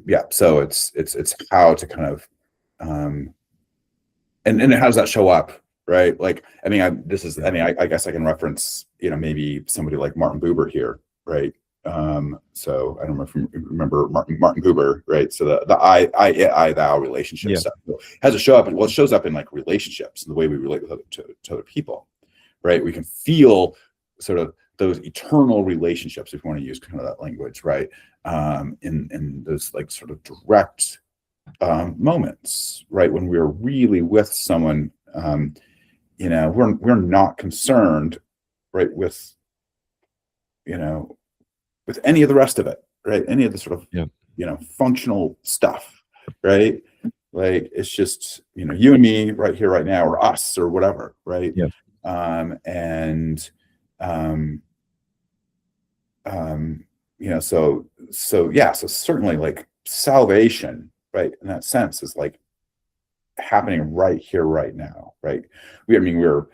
yeah, so it's how to kind of and how does that show up, right? Like, I mean, I guess I can reference maybe somebody like Martin Buber here, right? So I don't know if you remember Martin Buber, right? So the I thou relationship stuff. How does it show up? Well, it shows up in like relationships and the way we relate with to other people, right? We can feel sort of those eternal relationships, if you want to use kind of that language, right? In those like sort of direct moments, right, when we're really with someone, we're not concerned, right, with with any of the rest of it, right, any of the sort of functional stuff, right, like it's just you and me right here right now, or us or whatever, right? And so yeah, so certainly like salvation, right, in that sense is like happening right here right now, right? We're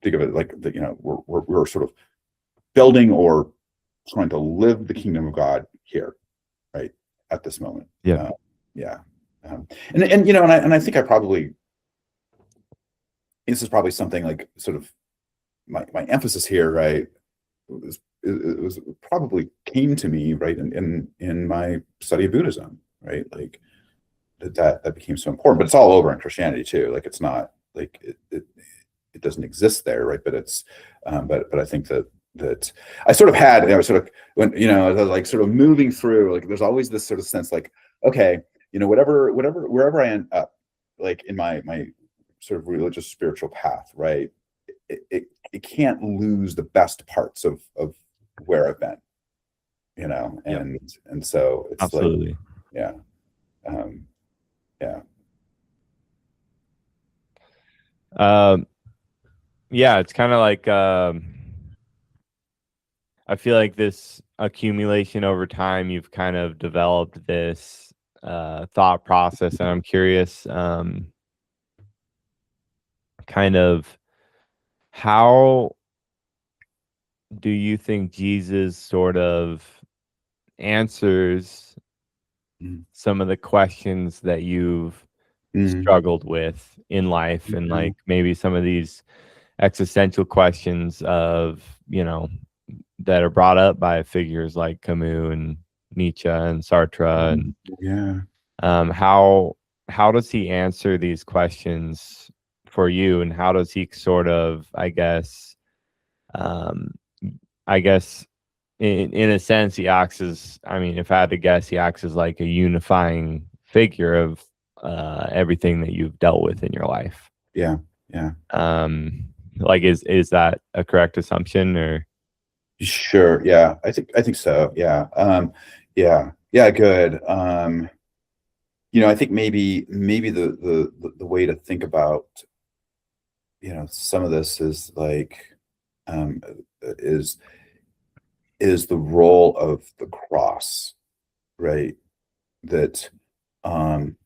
think of it like we're sort of building or trying to live the kingdom of God here, right, at this moment. Yeah. And I think I probably, this is probably something like sort of my emphasis here, right, it was probably came to me right in my study of Buddhism, right, like that became so important. But it's all over in Christianity too, like it's not like it doesn't exist there, right? But it's but I think that I sort of had, I was sort of when like sort of moving through, like there's always this sort of sense like, okay, wherever I end up, like in my sort of religious spiritual path, right, it can't lose the best parts of where I've been, and so it's Absolutely. like, yeah. Yeah. Yeah, it's kind of like I feel like this accumulation over time, you've kind of developed this thought process, and I'm curious, kind of how do you think Jesus sort of answers some of the questions that you've struggled with in life, and like maybe some of these existential questions of that are brought up by figures like Camus and Nietzsche and Sartre, and how does he answer these questions for you, and how does he sort of, I guess in a sense, he acts as, I mean, if I had to guess, he acts as like a unifying figure of everything that you've dealt with in your life. Yeah. Like, is that a correct assumption, or? Sure. Yeah. I think so. Yeah. Yeah. Good. I think maybe the way to think about, some of this is like, is the role of the cross, right? That, kind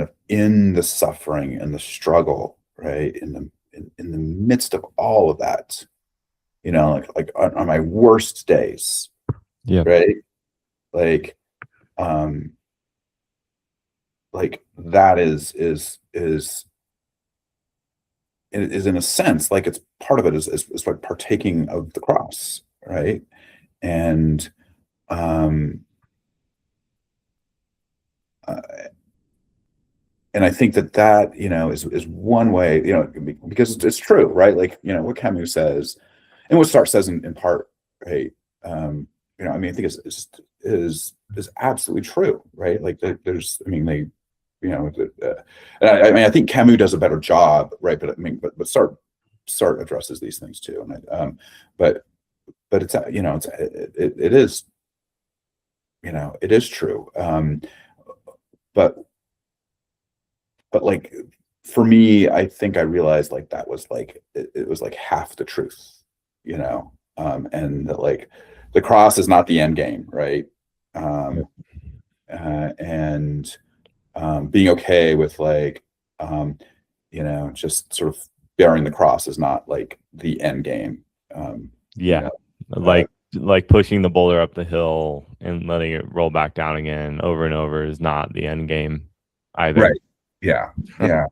of in the suffering and the struggle, right? In the midst of all of that, like on my worst days, right? Like that is in a sense, like it's part of it is like partaking of the cross, right? And uh, and I think that is one way, because it's true, right? Like, what Camus says, and what Sartre says in part, right? I mean, I think is absolutely true, right? Like, there's, I mean, they, and I think Camus does a better job, right? But I mean, but Sartre addresses these things too, and but it's, it is, it is true, but like, for me, I think I realized like that was like it was like half the truth, and that, like, the cross is not the end game, right? Yep. And being okay with, like, just sort of bearing the cross is not like the end game. Yeah, like pushing the boulder up the hill and letting it roll back down again over and over is not the end game either. Right. Yeah. Yeah.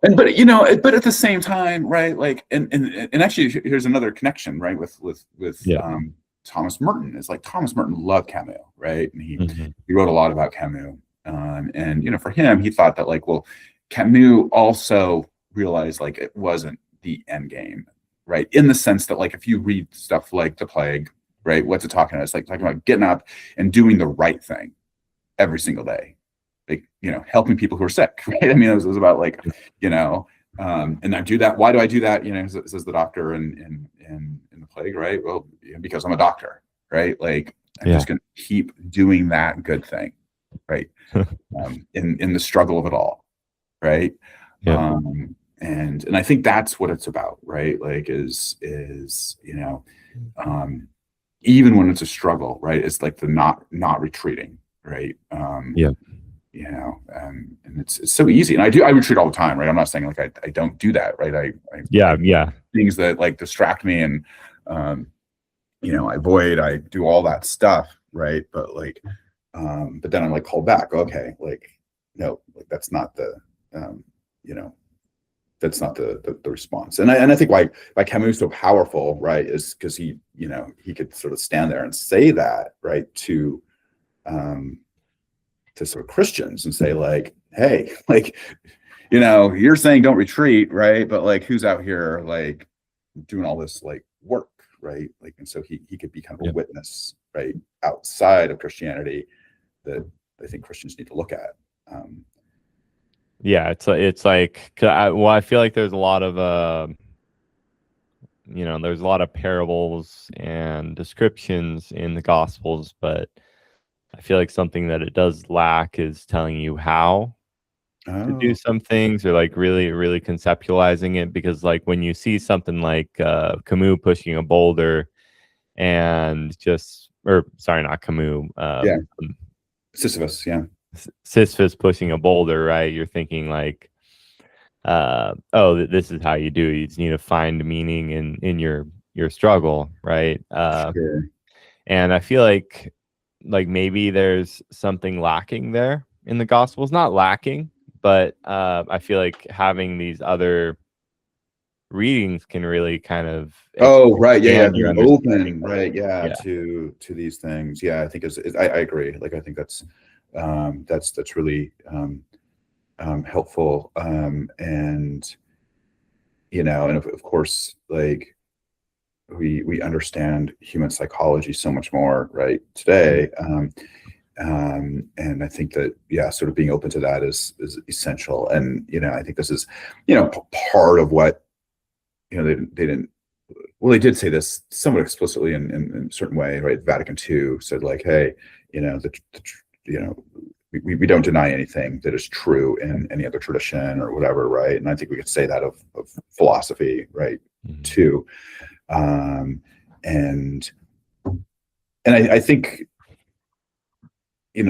But at the same time, right? Like, and actually, here's another connection, right? With Yeah. Thomas Merton. Is like, Thomas Merton loved Camus, right? And Mhm. he wrote a lot about Camus. And for him, he thought that, like, well, Camus also realized, like, it wasn't the end game, right? In the sense that, like, if you read stuff like The Plague, right? What's it talking about? It's like talking about getting up and doing the right thing every single day, like, helping people who are sick, right? I mean, it was about, like, and I do that. Why do I do that? Says the doctor in The Plague, right? Well, because I'm a doctor, right? Like, I'm just going to keep doing that good thing, right? In the struggle of it all, right? Yeah. And I think that's what it's about, right? Like, is even when it's a struggle, right? It's like the not retreating, right? Yeah. And it's so easy. And I retreat all the time, right? I'm not saying, like, I don't do that, right? I things that, like, distract me, and I avoid, I do all that stuff, right? But, like, but then I'm, like, called back. Okay, like, no, like, that's not the that's not the response. And I think why Camus is so powerful, right, is because he could sort of stand there and say that, right, to sort of Christians, and say, like, hey, like, you're saying don't retreat, right? But, like, who's out here, like, doing all this, like, work, right? Like, and so he could be kind of a witness, right, outside of Christianity, that I think Christians need to look at. It's like, I feel like there's a lot of there's a lot of parables and descriptions in the Gospels, but I feel like something that it does lack is telling you how to do some things, or, like, really, really conceptualizing it. Because, like, when you see something like Camus pushing a boulder, and sorry, not Camus, Sisyphus, Sisyphus pushing a boulder, right? You're thinking, like, this is how you do it. You just need to find meaning in your struggle, right? sure. And I feel like maybe there's something lacking there in the Gospels. Not lacking, but I feel like having these other readings can really kind of right, expand being your open, understanding. right, to these things. I think I agree. Like, I think that's really helpful. And of course, like, we understand human psychology so much more, right, today. And I think that, sort of being open to that is essential. And I think this is part of what they didn't. Well, they did say this somewhat explicitly in a certain way, right? Vatican II said, like, hey, we don't deny anything that is true in any other tradition or whatever, right? And I think we could say that of philosophy, right, too. And I think,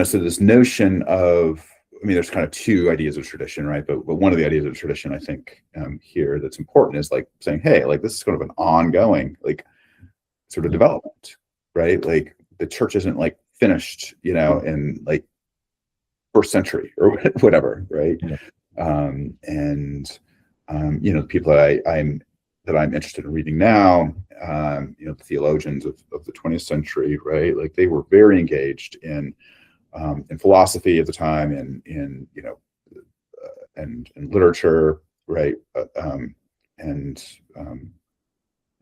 so this notion of, I mean, there's kind of two ideas of tradition, right? But one of the ideas of tradition, I think, here, that's important, is, like, saying, hey, like, this is kind of an ongoing, like, sort of development, right? Like, the church isn't, like, finished, in, like, first century or whatever, right? The people that I'm interested in reading now, the theologians of the 20th century, right? Like, they were very engaged in philosophy at the time, in and literature, right? And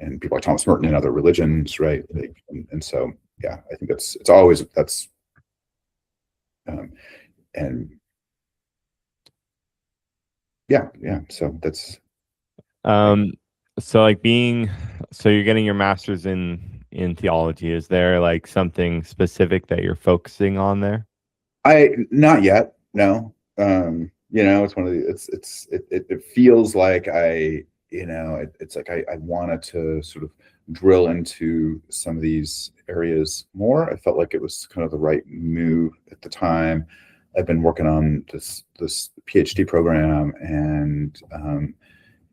and people like Thomas Merton and other religions, right? Like, and so yeah, I think it's always that's and yeah, so that's so like so you're getting your master's in theology. Is there like something specific that you're focusing on there? not yet, no. It's one of the it feels like it's like I wanted to sort of drill into some of these areas more. I felt like it was kind of the right move at the time. I've been working on this PhD program, and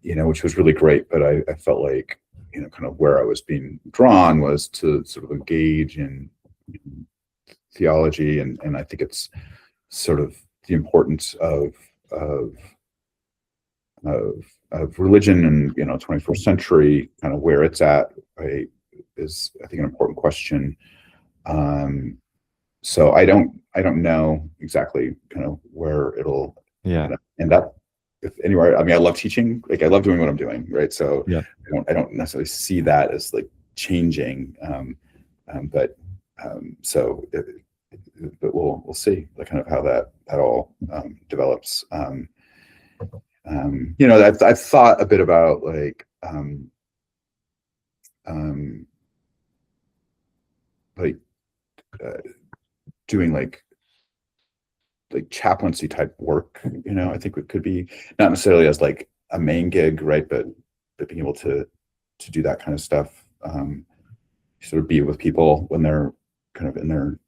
which was really great, but I felt like kind of where I was being drawn was to sort of engage in theology, and I think it's sort of the importance of religion and 21st century, kind of where it's at, right, is I think an important question. So I don't know exactly kind of where it'll end up. If anywhere, I mean, I love teaching, like I love doing what I'm doing, right? So I don't necessarily see that as like changing, but we'll see like kind of how that all develops. I've thought a bit about like doing like chaplaincy type work. I think it could be not necessarily as like a main gig, right? But being able to do that kind of stuff, sort of be with people when they're kind of in their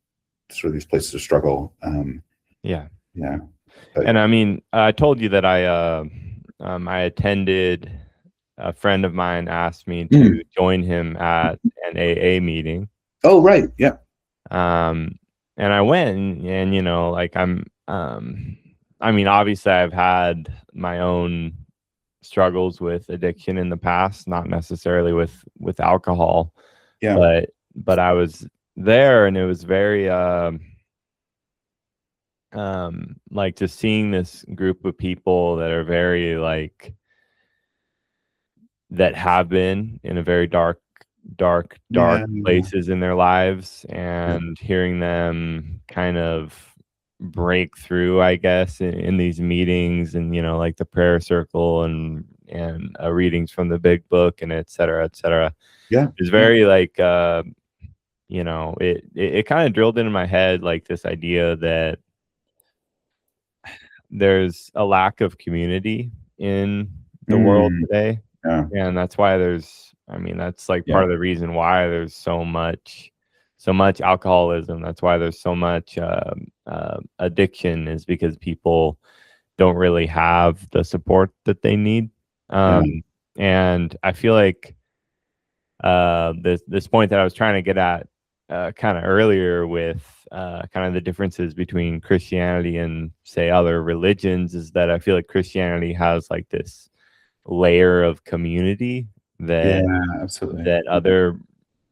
sort of these places of struggle. And I mean, I told you that I attended. A friend of mine asked me to join him at an AA meeting. Oh, right, yeah. And I went, and like I mean, obviously I've had my own struggles with addiction in the past, not necessarily with alcohol. But I was there, and it was very like just seeing this group of people that are very like that have been in a very dark places in their lives, and hearing them kind of break through, I guess, in these meetings, and like the prayer circle and readings from the big book, and et cetera, et cetera. It's very like it kind of drilled into my head like this idea that there's a lack of community in the world today. And that's why that's like part of the reason why there's so much alcoholism. That's why there's so much addiction, is because people don't really have the support that they need. And I feel like this point that I was trying to get at kind of earlier with kind of the differences between Christianity and say other religions is that I feel like Christianity has like this layer of community that that other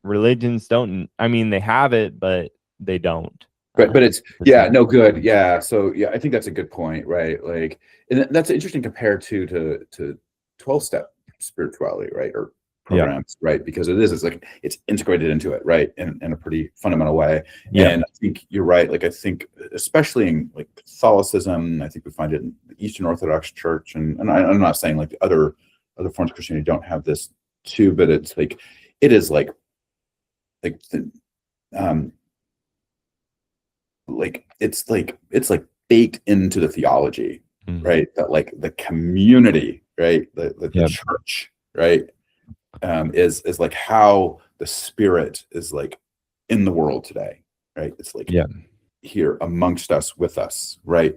religions don't. I mean, they have it, but they don't. But it's no good. So I think that's a good point, right? Like, and that's interesting compared to 12-step spirituality, right? Or programs, right? Because it's like it's integrated into it, right? In a pretty fundamental way. And I think you're right. Like, I think especially in like Catholicism, I think we find it in the Eastern Orthodox Church, and I'm not saying like the other forms of Christianity don't have this too, but it's like it is like it's like baked into the theology, right? That like the community, right? The church, right? Is like how the Spirit is like in the world today, right? It's like here amongst us, with us, right?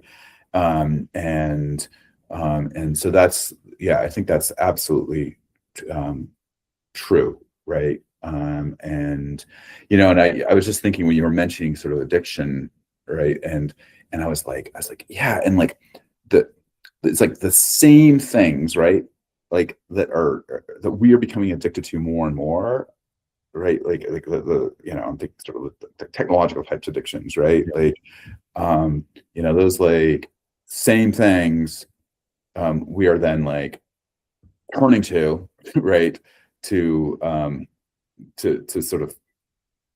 And so that's I think that's absolutely true, right? And and I was just thinking when you were mentioning sort of addiction, right? And I was like, and like it's like the same things, right? Like that we are becoming addicted to more and more, right? Like the I'm thinking sort of the technological types of addictions, right? Like those like same things we are then like turning to, right, to sort of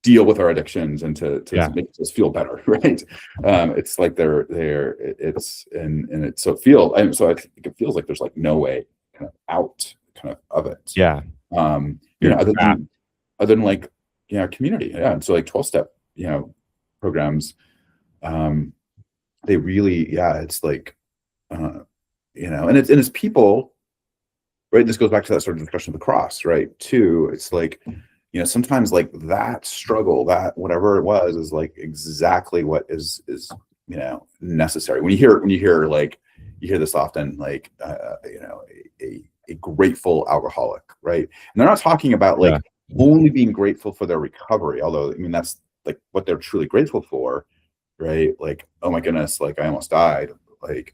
deal with our addictions and to make us feel better, right? It's like so I think it feels like there's like no way kind of out kind of it. Yeah. Other than like, community. Yeah. And so like 12-step, programs, they really, it's like, and it's people, right? This goes back to that sort of discussion of the cross, right? Too. It's like, sometimes like that struggle, that whatever it was, is like exactly what is necessary. When you hear like, you hear this often, like, a grateful alcoholic, right? And they're not talking about like only being grateful for their recovery, although I mean that's like what they're truly grateful for, right? Like, oh my goodness, like I almost died, like,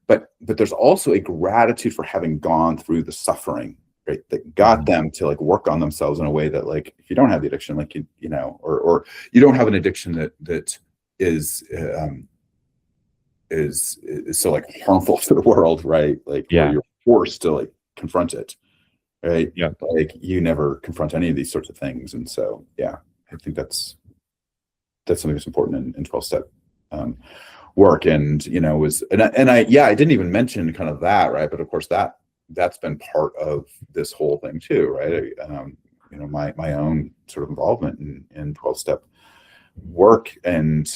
but there's also a gratitude for having gone through the suffering, right, that got them to like work on themselves in a way that, like, if you don't have the addiction, like or you don't have an addiction that is so like harmful to the world, right? Like, where you're forced to like confront it, right? Yeah. Like, you never confront any of these sorts of things, and so I think that's something that's important in 12-step work. And I didn't even mention kind of that, right? But of course that's been part of this whole thing too, right? My own sort of involvement in 12-step work, and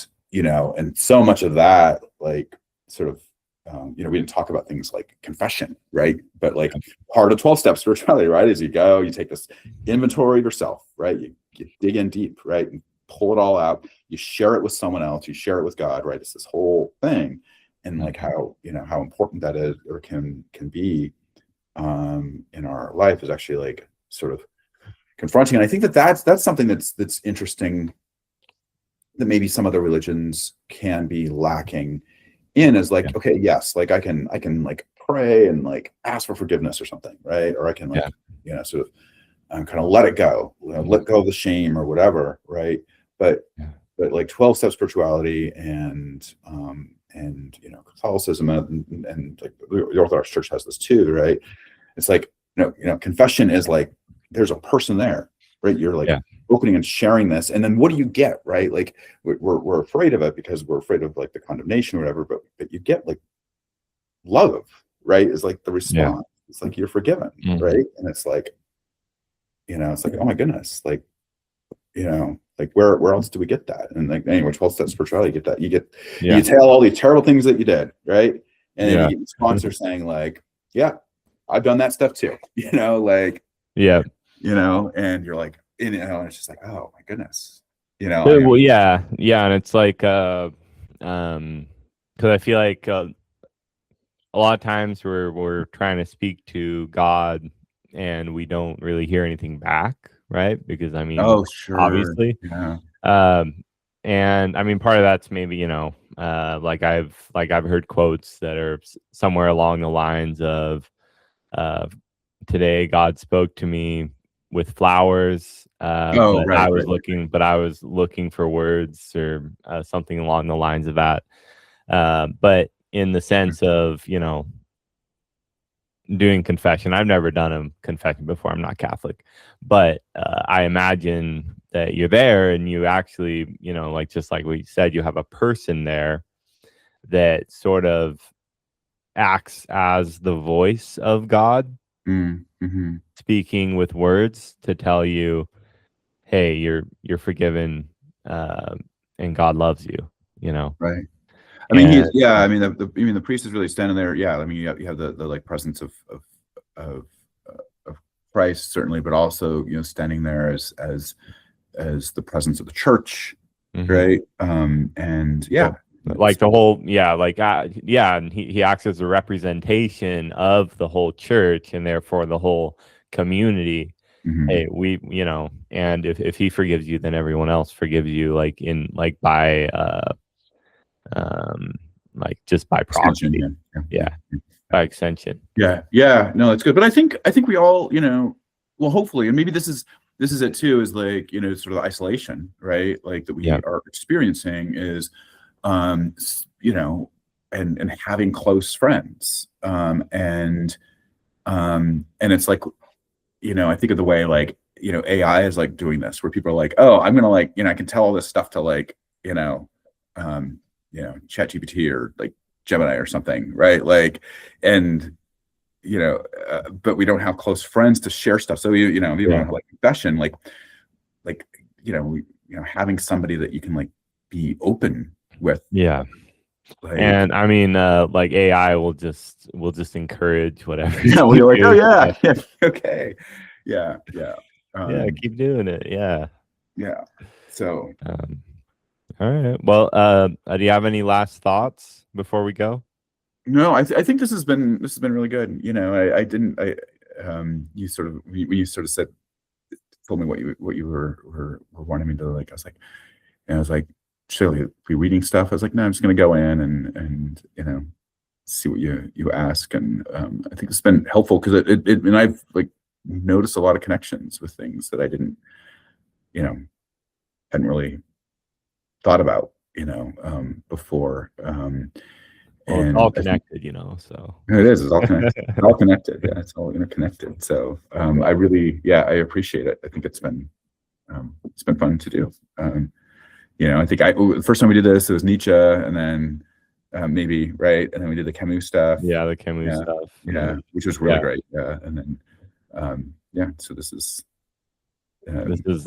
so much of that, like, sort of, we didn't talk about things like confession, right? But like part of 12-step spirituality, right, is you take this inventory of yourself, right? You dig in deep, right? And pull it all out. You share it with someone else. You share it with God, right? It's this whole thing, and like how important that is, or can be in our life, is actually like sort of confronting. And I think that's something that's interesting, that maybe some other religions can be lacking in, is like, okay, yes, like I can like pray and like ask for forgiveness or something, right? Or I can like sort of kind of let it go, let go of the shame or whatever, right? But like 12-step spirituality and Catholicism and like the Orthodox Church has this too, right? It's like, confession is like, there's a person there, right? You're like opening and sharing this, and then what do you get, right? Like, we're afraid of it because we're afraid of like the condemnation or whatever, but you get like love, right? Is like the response. It's like, you're forgiven, right? And it's like, it's like, oh my goodness, like, like where else do we get that? And like, anyway, 12-step spirituality, you get that. You tell all the terrible things that you did, right? And then you get the sponsor saying like, yeah, I've done that stuff too, like, and you're like, and it's just like, oh my goodness, Well, and it's like, because I feel like a lot of times we're trying to speak to God and we don't really hear anything back, right? Because I mean, obviously, and I mean, part of that's maybe like I've heard quotes that are somewhere along the lines of, today God spoke to me with flowers, I was looking for words, or something along the lines of that. But in the sense of, doing confession, I've never done a confession before. I'm not Catholic, but I imagine that you're there and you actually, like, just like we said, you have a person there that sort of acts as the voice of God, speaking with words to tell you, hey, you're forgiven, and God loves you, right. I mean, the priest is really standing there. Yeah, I mean, you have the like presence of Christ, certainly, but also standing there as the presence of the church, right? And like the whole, and he acts as a representation of the whole church, and therefore the whole community. Hey, and if he forgives you, then everyone else forgives you, like by like just by proxy, by extension. No, that's good. But I think we all, well, hopefully, and maybe this is it too, is like, sort of the isolation, right? Like that we are experiencing is, and having close friends. And it's like, I think of the way like, AI is like doing this, where people are like, oh, I'm gonna like, I can tell all this stuff to like, ChatGPT or like Gemini or something, right? Like, and but we don't have close friends to share stuff. So even like confession, like having somebody that you can like be open with. Yeah. Like, And I mean, like AI will just encourage whatever. Yeah, well, you're like, oh yeah, okay, yeah. Keep doing it. Yeah. So, all right. Well, do you have any last thoughts before we go? no, I think this has been really good. You sort of when you sort of told me what you were wanting me to like. I was like, surely be reading stuff. I was like, no, I'm just going to go in and see what you ask, and I think it's been helpful because it and I've like noticed a lot of connections with things that I didn't hadn't really thought about before. Well, it's And all connected, so it's all connected. It's all connected. Yeah, it's all interconnected. So I really, I appreciate it. I think it's been fun to do. I think the first time we did this, it was Nietzsche, and then maybe, right, and then we did the Camus stuff. Yeah, the Camus stuff. Yeah, which was really great. Yeah, and then so this is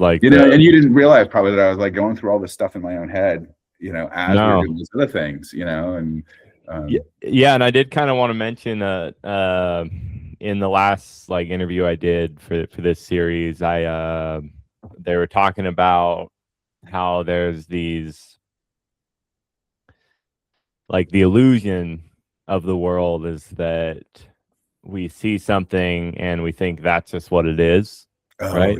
like and you didn't realize probably that I was like going through all this stuff in my own head, as we were doing these other things, and and I did kind of want to mention in the last like interview I did for this series, they were talking about how there's these like the illusion of the world is that we see something and we think that's just what it is, right?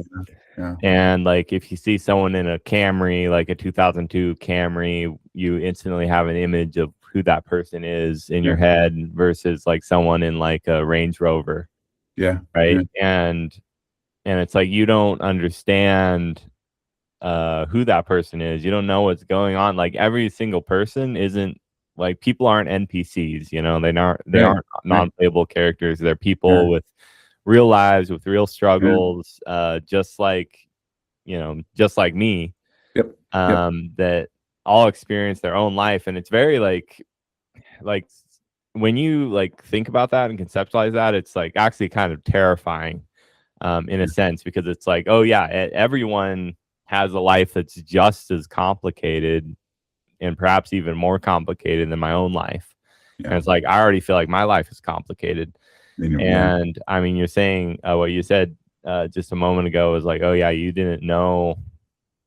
Yeah. And like if you see someone in a Camry, like a 2002 Camry, you instantly have an image of who that person is in your head versus like someone in like a Range Rover. Yeah. Right. Yeah. And it's like you don't understand who that person is. You don't know what's going on. Like every single person isn't like people aren't NPCs, they aren't non-playable characters. They're people with real lives, with real struggles, just like me. That all experience their own life. And it's very like when you like think about that and conceptualize that, it's like actually kind of terrifying in a sense, because it's like, oh yeah, everyone has a life that's just as complicated and perhaps even more complicated than my own life. And it's like I already feel like my life is complicated. And I mean, you're saying what you said just a moment ago is like, oh yeah, you didn't know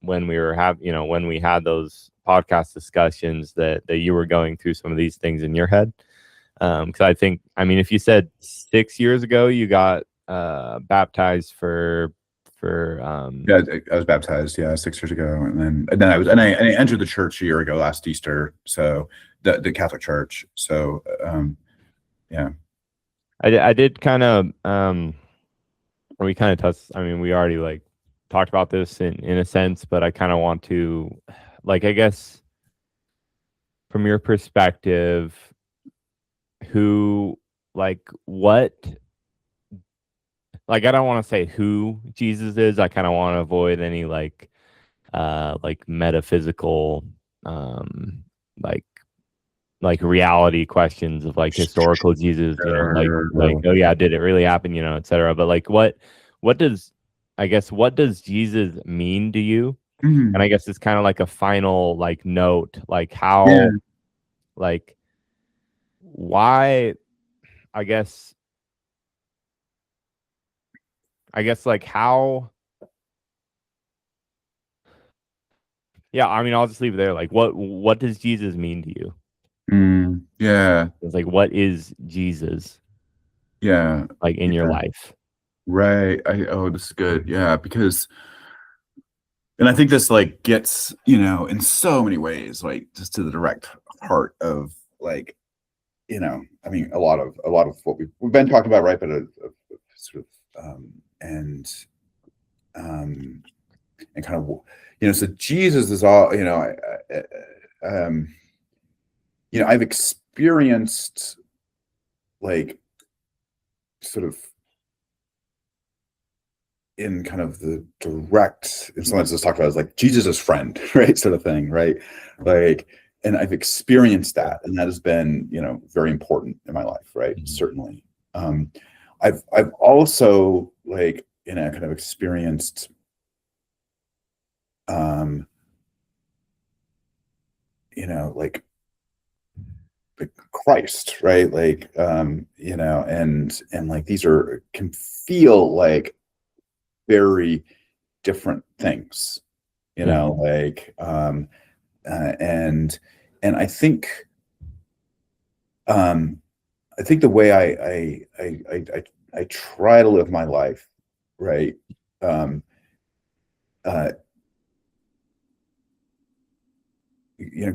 when we were when we had those podcast discussions that you were going through some of these things in your head. Because I mean, if you said 6 years ago you got baptized for I was baptized 6 years ago, and then I entered the church a year ago last Easter, so the Catholic Church. So I did kind of we kind of touched, I mean, we already like talked about this in a sense, but I kind of want to like, I guess from your perspective, I don't want to say who Jesus is. I kind of want to avoid any like metaphysical like reality questions of like historical Jesus, like oh yeah, did it really happen, etc. But like what does Jesus mean to you? And I guess it's kind of like a final like note, like how like why I guess like how I mean, I'll just leave it there. Like what does Jesus mean to you? It's like, what is Jesus like in your life? Right. This is good. Yeah, because and I think this like gets, in so many ways, like just to the direct heart of like, I mean, a lot of what we've been talking about, right? But sort of and kind of, so Jesus is all, I've experienced like sort of in kind of the direct, and sometimes it's talked about as like Jesus' friend, right? Sort of thing, right? Like, and I've experienced that, and that has been, very important in my life, right? Mhm. Certainly. I've also like, kind of experienced like Christ, right? Like, and like these can feel like very different things, Yeah. like, and I think, the way I try to live my life, right, uh,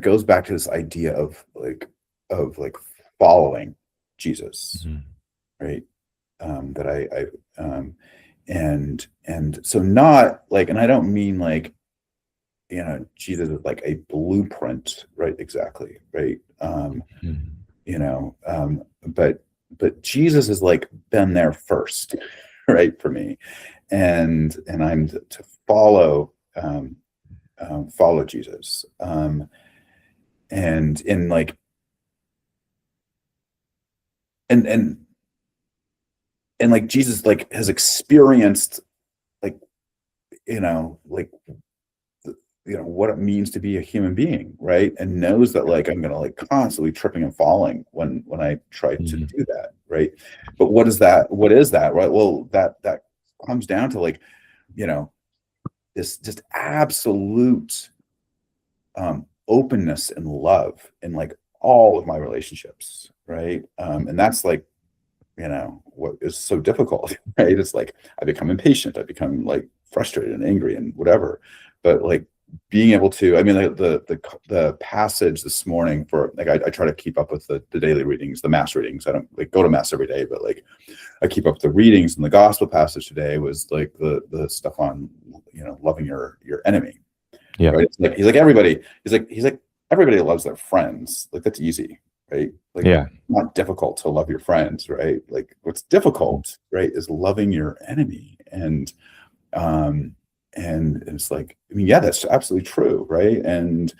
goes back to this idea of like following Jesus, Mhm. right? That and so not like, and I don't mean like, Jesus is like a blueprint, right? Exactly, right? Mhm. But Jesus has like been there first, right, for me, and I'm to follow, follow Jesus, and in like, and like Jesus like has experienced like, like, what it means to be a human being, right? And knows that like I'm gonna like constantly tripping and falling when I try to Mhm. do that, right? But what is that? What is that, right? Well, that comes down to like, you know, this just absolute openness and love in like all of my relationships, right? And that's like, what is so difficult, right? It's like I become impatient, I become like frustrated and angry and whatever. But like being able to, I mean, like the passage this morning for like, I try to keep up with the daily readings, the mass readings. I don't like go to mass every day, but like I keep up with the readings. And the gospel passage today was like the stuff on, loving your enemy, Yeah. right? It's like he's like everybody loves their friends. Like that's easy, right? Like Yeah. not difficult to love your friends, right? Like what's difficult, right, is loving your enemy. And it's like, I mean, yeah, that's absolutely true, right? And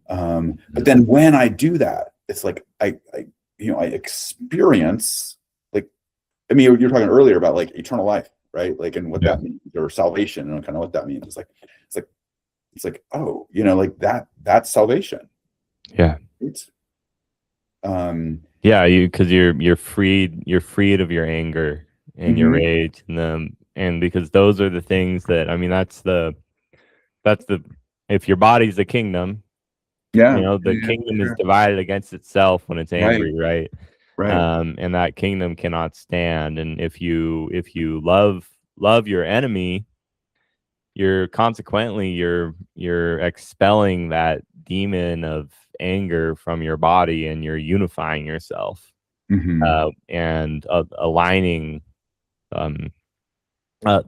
but then when I do that, it's like I experience like, I mean, you're talking earlier about like eternal life, right? Like, and what Yeah. that means, or salvation, and kind of what that means. It's like, oh, like that's salvation. Yeah. It's Yeah, because you're freed of your anger and your mhm. rage and because those are the things that, I mean, that's the if your body's a kingdom, Yeah, the yeah, kingdom is sure. divided against itself when it's Right, angry, right? right. And that kingdom cannot stand. And if you love your enemy, you're expelling that demon of anger from your body, and you're unifying yourself, Hmm. and aligning. Um, uh,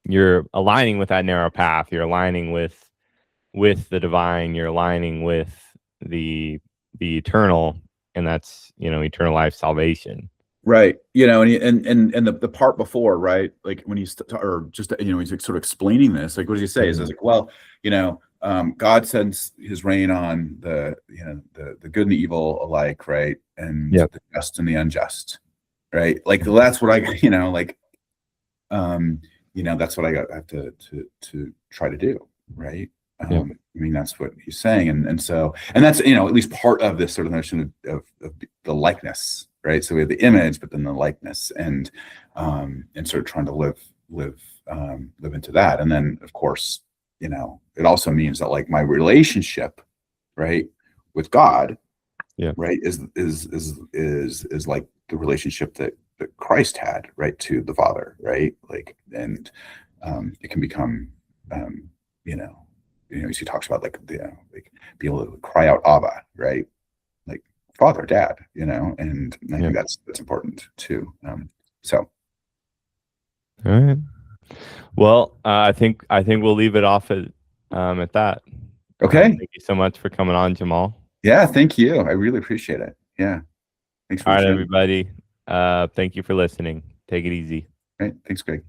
you're aligning with that narrow path. You're aligning with the divine. You're aligning with the the eternal, and that's eternal life, salvation. Right. And the part before, right? Like when he's or just, he's like sort of explaining this, like, what does he say? Is Mhm. like, well, God sends his rain on the good and the evil alike, right? And Yep. the just and the unjust, right? Like that's what I, like, that's what I have to try to do, right? Yep. I mean, that's what he's saying, and so, and that's, at least part of this sort of notion of the likeness, right? So we have the image, but then the likeness, and sort of trying to live into that, and then of course, it also means that like my relationship, right, with God, Yeah. right, is like the relationship that Christ had, right, to the Father, right, like, and it can become, um, you know, she talks about like like be able to cry out Abba, right, like Father, Dad, and I Yeah. think that's important too. So All right. Well, I think we'll leave it off at that. okay, Thank you so much for coming on, Jamal. yeah, thank you. I really appreciate it. Yeah. Thanks for All the right, chat. everybody. Thank you for listening. Take it easy. All right. Thanks, Greg.